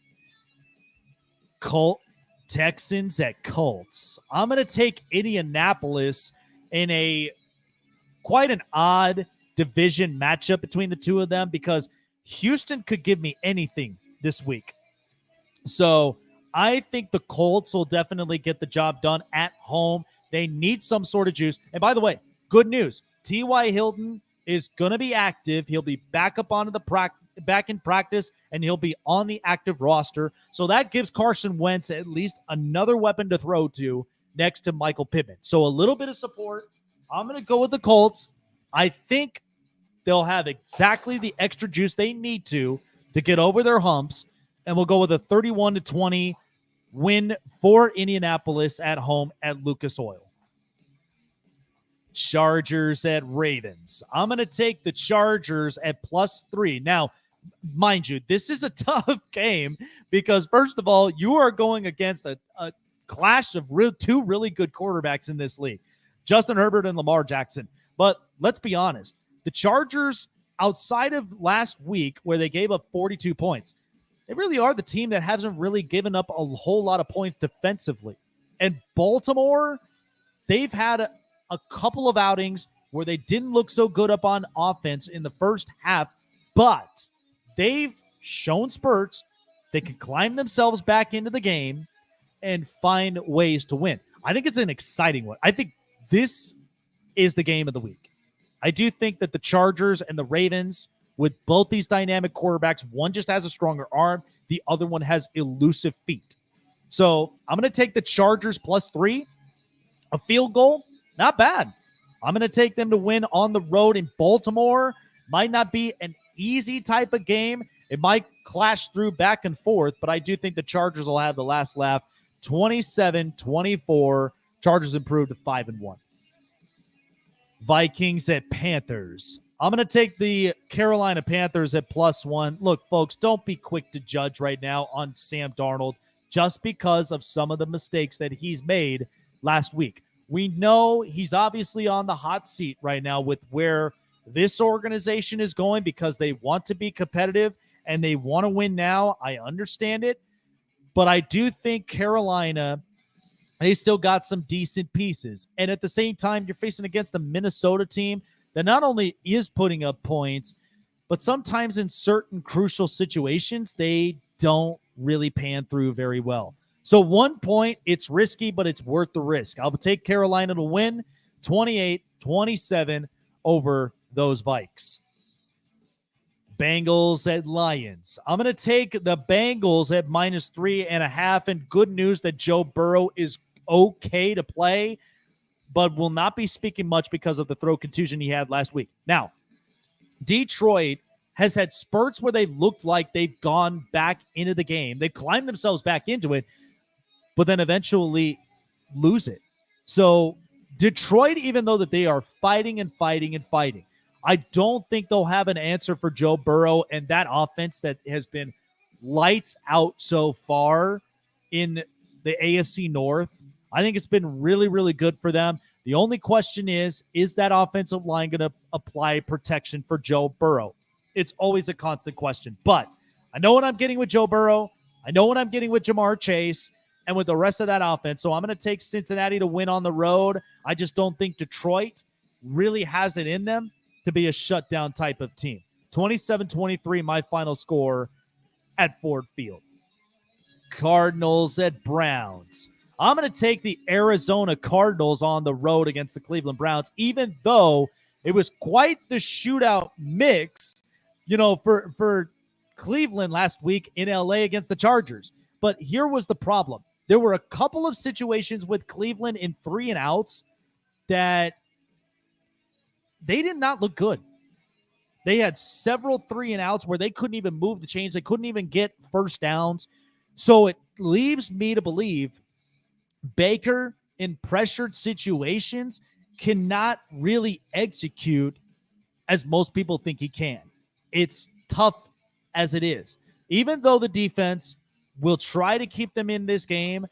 Texans at Colts. I'm going to take Indianapolis in a quite an odd division matchup between the two of them, because Houston could give me anything this week. So I think the Colts will definitely get the job done at home. They need some sort of juice. And by the way, good news. T.Y. Hilton is going to be active. He'll be back up onto the back in practice, and he'll be on the active roster. So that gives Carson Wentz at least another weapon to throw to next to Michael Pittman. So a little bit of support. I'm going to go with the Colts. I think they'll have exactly the extra juice they need to get over their humps, and we'll go with a 31-20 win for Indianapolis at home at Lucas Oil. Chargers at Ravens. I'm going to take the Chargers at +3. Now, mind you, this is a tough game because, first of all, you are going against a clash of two really good quarterbacks in this league, Justin Herbert and Lamar Jackson. But let's be honest, the Chargers, outside of last week where they gave up 42 points, they really are the team that hasn't really given up a whole lot of points defensively. And Baltimore, they've had a couple of outings where they didn't look so good up on offense in the first half, but they've shown spurts. They can climb themselves back into the game and find ways to win. I think it's an exciting one. I think this is the game of the week. I do think that the Chargers and the Ravens, with both these dynamic quarterbacks, one just has a stronger arm, the other one has elusive feet. So I'm going to take the Chargers +3. A field goal, not bad. I'm going to take them to win on the road in Baltimore. Might not be an easy type of game. It might clash through back and forth, but I do think the Chargers will have the last laugh. 27-24. Chargers improved to 5-1. Vikings at Panthers. I'm going to take the Carolina Panthers at +1. Look, folks, don't be quick to judge right now on Sam Darnold just because of some of the mistakes that he's made last week. We know he's obviously on the hot seat right now with where this organization is going because they want to be competitive and they want to win now. I understand it. But I do think Carolina, they still got some decent pieces. And at the same time, you're facing against a Minnesota team that not only is putting up points, but sometimes in certain crucial situations, they don't really pan through very well. So 1 point, it's risky, but it's worth the risk. I'll take Carolina to win 28-27 over those Vikes. Bengals at Lions. I'm going to take the Bengals at -3.5. And good news that Joe Burrow is okay to play, but will not be speaking much because of the throat contusion he had last week. Now, Detroit has had spurts where they've looked like they've gone back into the game. They've climbed themselves back into it, but then eventually lose it. So Detroit, even though that they are fighting, I don't think they'll have an answer for Joe Burrow and that offense that has been lights out so far in the AFC North. I think it's been really, really good for them. The only question is that offensive line going to apply protection for Joe Burrow? It's always a constant question. But I know what I'm getting with Joe Burrow. I know what I'm getting with Jamar Chase and with the rest of that offense. So I'm going to take Cincinnati to win on the road. I just don't think Detroit really has it in them to be a shutdown type of team. 27-23, my final score at Ford Field. Cardinals at Browns. I'm going to take the Arizona Cardinals on the road against the Cleveland Browns, even though it was quite the shootout mix, for Cleveland last week in LA against the Chargers. But here was the problem. There were a couple of situations with Cleveland in 3 and outs that they did not look good. They had several 3 and outs where they couldn't even move the chains. They couldn't even get first downs. So it leaves me to believe Baker in pressured situations cannot really execute as most people think he can. It's tough as it is. Even though the defense will try to keep them in this game,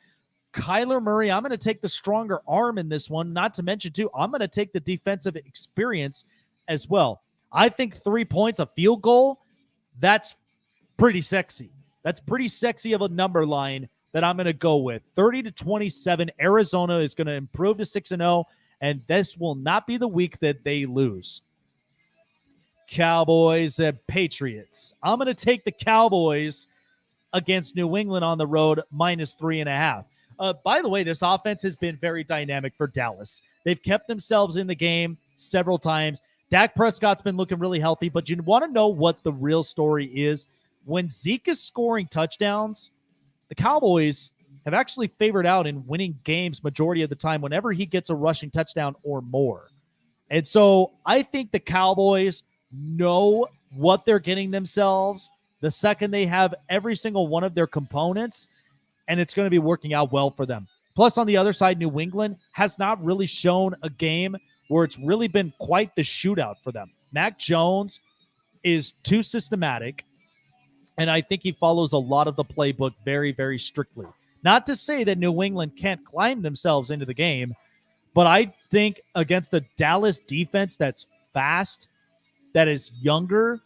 Kyler Murray, I'm going to take the stronger arm in this one. Not to mention, too, I'm going to take the defensive experience as well. I think 3 points, a field goal, that's pretty sexy. That's pretty sexy of a number line that I'm going to go with. 30-27, Arizona is going to improve to 6-0, and this will not be the week that they lose. Cowboys and Patriots. I'm going to take the Cowboys against New England on the road, -3.5. By the way, this offense has been very dynamic for Dallas. They've kept themselves in the game several times. Dak Prescott's been looking really healthy, but you want to know what the real story is? When Zeke is scoring touchdowns, the Cowboys have actually favored out in winning games majority of the time whenever he gets a rushing touchdown or more. And so I think the Cowboys know what they're getting themselves the second they have every single one of their components, and it's going to be working out well for them. Plus, on the other side, New England has not really shown a game where it's really been quite the shootout for them. Mac Jones is too systematic, and I think he follows a lot of the playbook very, very strictly. Not to say that New England can't climb themselves into the game, but I think against a Dallas defense that's fast, that is younger,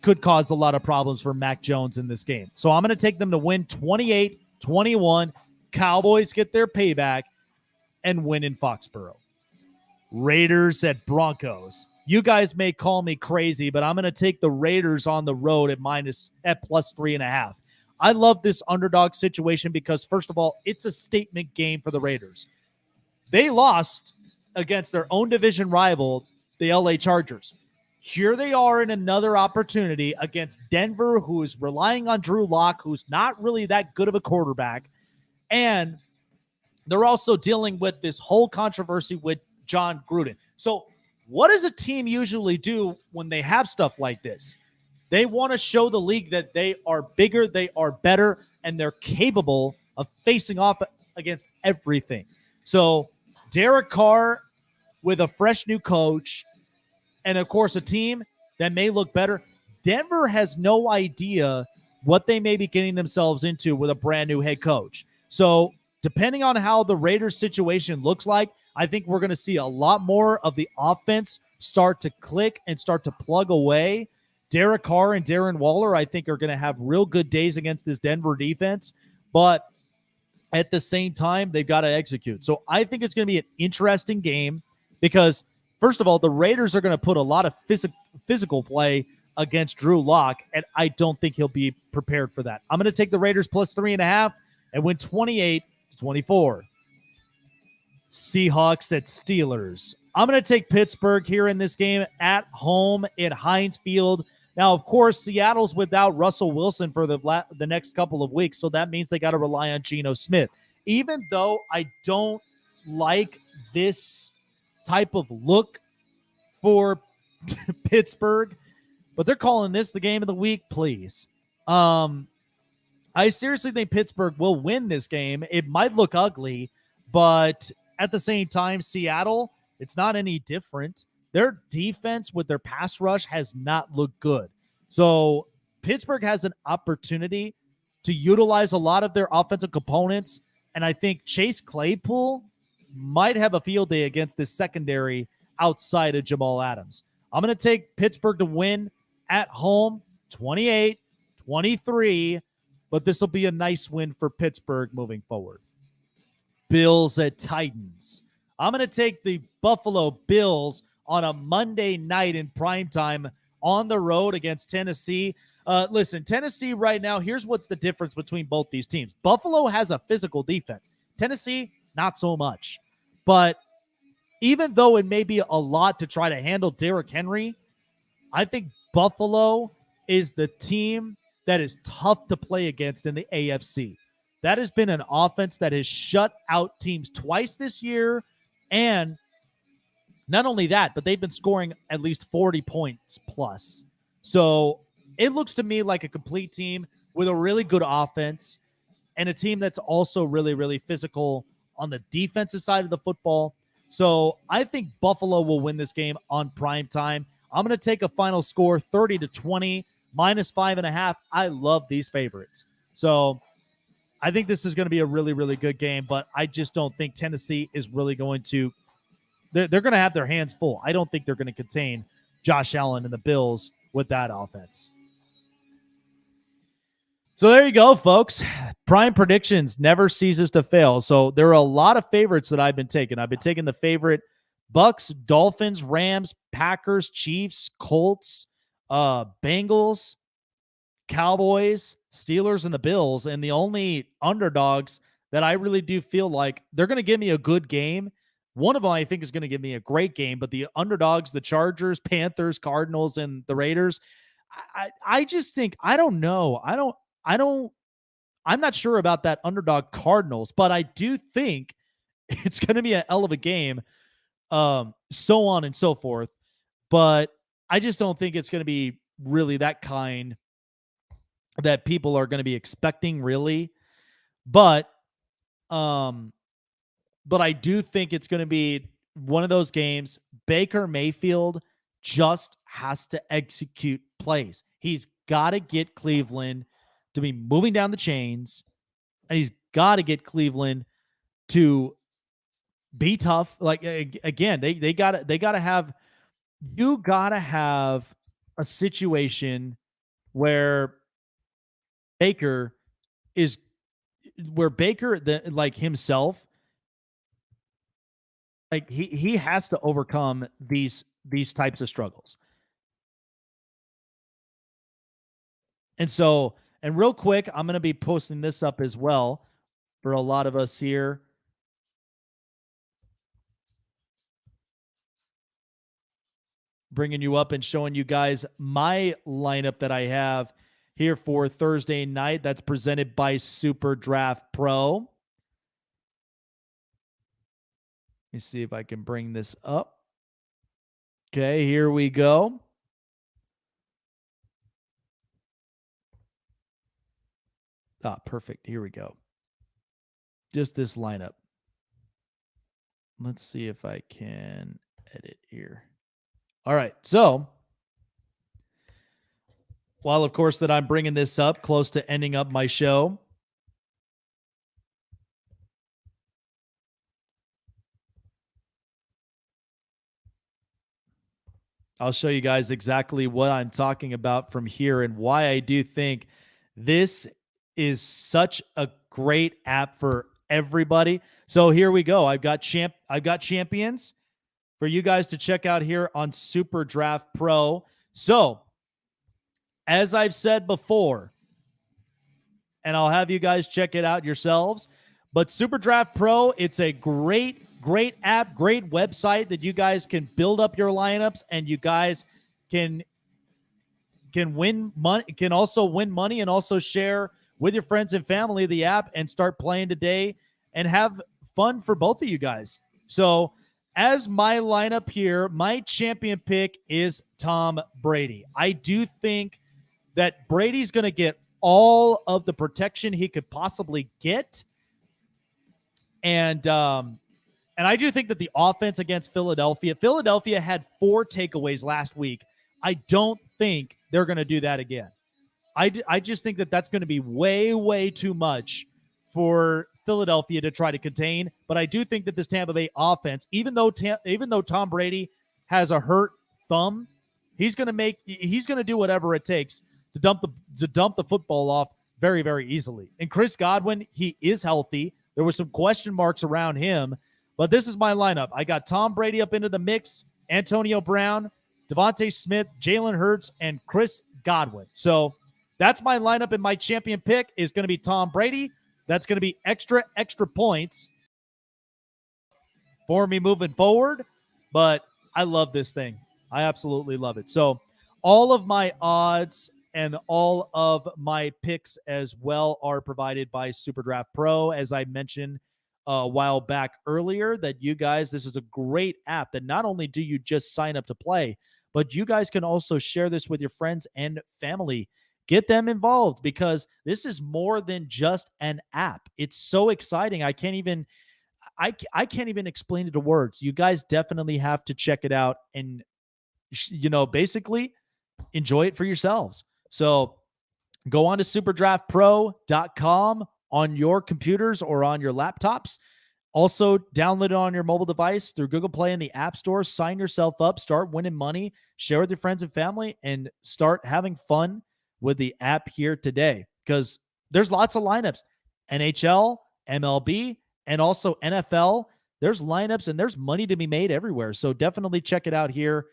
could cause a lot of problems for Mac Jones in this game. So I'm going to take them to win 28-21. Cowboys get their payback and win in Foxborough. Raiders at Broncos. You guys may call me crazy, but I'm going to take the Raiders on the road at +3.5. I love this underdog situation because, first of all, it's a statement game for the Raiders. They lost against their own division rival, the LA Chargers. Here they are in another opportunity against Denver, who is relying on Drew Lock, who's not really that good of a quarterback. And they're also dealing with this whole controversy with John Gruden. So what does a team usually do when they have stuff like this? They want to show the league that they are bigger, they are better, and they're capable of facing off against everything. So Derek Carr with a fresh new coach, and, of course, a team that may look better. Denver has no idea what they may be getting themselves into with a brand-new head coach. So, depending on how the Raiders situation looks like, I think we're going to see a lot more of the offense start to click and start to plug away. Derek Carr and Darren Waller, I think, are going to have real good days against this Denver defense. But at the same time, they've got to execute. So, I think it's going to be an interesting game because first of all, the Raiders are going to put a lot of physical play against Drew Lock, and I don't think he'll be prepared for that. I'm going to take the Raiders plus 3.5 and win 28-24. Seahawks at Steelers. I'm going to take Pittsburgh here in this game at home at Heinz Field. Now, of course, Seattle's without Russell Wilson for the next couple of weeks, so that means they got to rely on Geno Smith. Even though I don't like this type of look for Pittsburgh, but they're calling this the game of the week, please. I seriously think Pittsburgh will win this game. It might look ugly, but at the same time, Seattle, it's not any different. Their defense with their pass rush has not looked good. So Pittsburgh has an opportunity to utilize a lot of their offensive components, and I think Chase Claypool might have a field day against this secondary outside of Jamal Adams. I'm going to take Pittsburgh to win at home, 28-23, but this will be a nice win for Pittsburgh moving forward. Bills at Titans. I'm going to take the Buffalo Bills on a Monday night in primetime on the road against Tennessee. Listen, Tennessee right now, here's what's the difference between both these teams. Buffalo has a physical defense. Tennessee, not so much. But even though it may be a lot to try to handle Derrick Henry, I think Buffalo is the team that is tough to play against in the AFC. That has been an offense that has shut out teams twice this year, and not only that, but they've been scoring at least 40 points plus. So it looks to me like a complete team with a really good offense and a team that's also really, really physical on the defensive side of the football. So I think Buffalo will win this game on prime time. I'm going to take a final score 30-20, -5.5. I love these favorites. So I think this is going to be a really, really good game, but I just don't think Tennessee is really going to they're going to have their hands full. I don't think they're going to contain Josh Allen and the Bills with that offense. So there you go, folks. Prime predictions never ceases to fail. So there are a lot of favorites that I've been taking. I've been taking the favorite Bucks, Dolphins, Rams, Packers, Chiefs, Colts, Bengals, Cowboys, Steelers, and the Bills. And the only underdogs that I really do feel like they're going to give me a good game. One of them I think is going to give me a great game, but the underdogs, the Chargers, Panthers, Cardinals, and the Raiders, I just think, I don't know. I'm not sure about that underdog Cardinals, but I do think it's going to be a hell of a game, so on and so forth. But I just don't think it's going to be really that kind that people are going to be expecting, really. But I do think it's going to be one of those games. Baker Mayfield just has to execute plays. He's got to get Cleveland to be moving down the chains, and he's got to get Cleveland to be tough. Like, again, they got to have, you got to have a situation where Baker, like himself, like he has to overcome these types of struggles. And so, and real quick, I'm going to be posting this up as well for a lot of us here. Bringing you up and showing you guys my lineup that I have here for Thursday night. That's presented by SuperDraft Pro. Let me see if I can bring this up. Okay, here we go. Perfect. Here we go. Just this lineup. Let's see if I can edit here. All right. So, while of course that I'm bringing this up close to ending up my show, I'll show you guys exactly what I'm talking about from here and why I do think this is such a great app for everybody. So here we go. I've got champions. for you guys to check out here on SuperDraft Pro. So, as I've said before, and I'll have you guys check it out yourselves, but SuperDraft Pro, it's a great app, great website that you guys can build up your lineups, and you guys can win money, can also win money and also share with your friends and family the app and start playing today and have fun for both of you guys. So, as my lineup here, my champion pick is Tom Brady. I do think that Brady's going to get all of the protection he could possibly get. And I do think that the offense against Philadelphia had 4 takeaways last week. I don't think they're going to do that again. I just think that that's going to be way, way too much for Philadelphia to try to contain. But I do think that this Tampa Bay offense, even though Tom Brady has a hurt thumb, he's going to do whatever it takes to dump the football off very, very easily. And Chris Godwin, he is healthy. There were some question marks around him, but this is my lineup. I got Tom Brady up into the mix, Antonio Brown, Devontae Smith, Jalen Hurts, and Chris Godwin. So that's my lineup, and my champion pick is going to be Tom Brady. That's going to be extra points for me moving forward, but I love this thing. I absolutely love it. So all of my odds and all of my picks as well are provided by SuperDraft Pro. As I mentioned a while back earlier, that you guys, this is a great app that not only do you just sign up to play, but you guys can also share this with your friends and family. Get them involved, because this is more than just an app. It's so exciting. I can't even explain it to words. You guys definitely have to check it out and, basically enjoy it for yourselves. So go on to superdraftpro.com on your computers or on your laptops. Also, download it on your mobile device through Google Play and the App Store. Sign yourself up, start winning money, share with your friends and family, and start having fun with the app here today, because there's lots of lineups. NHL, MLB, and also NFL. There's lineups and there's money to be made everywhere. So definitely check it out here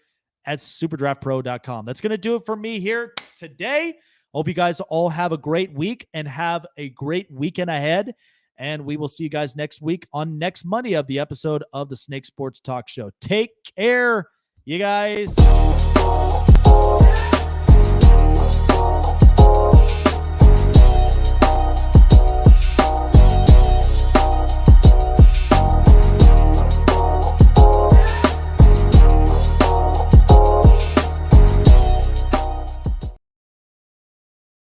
at superdraftpro.com. That's going to do it for me here today. Hope you guys all have a great week and have a great weekend ahead. And we will see you guys next week on next Monday of the episode of the Snake Sports Talk Show. Take care, you guys.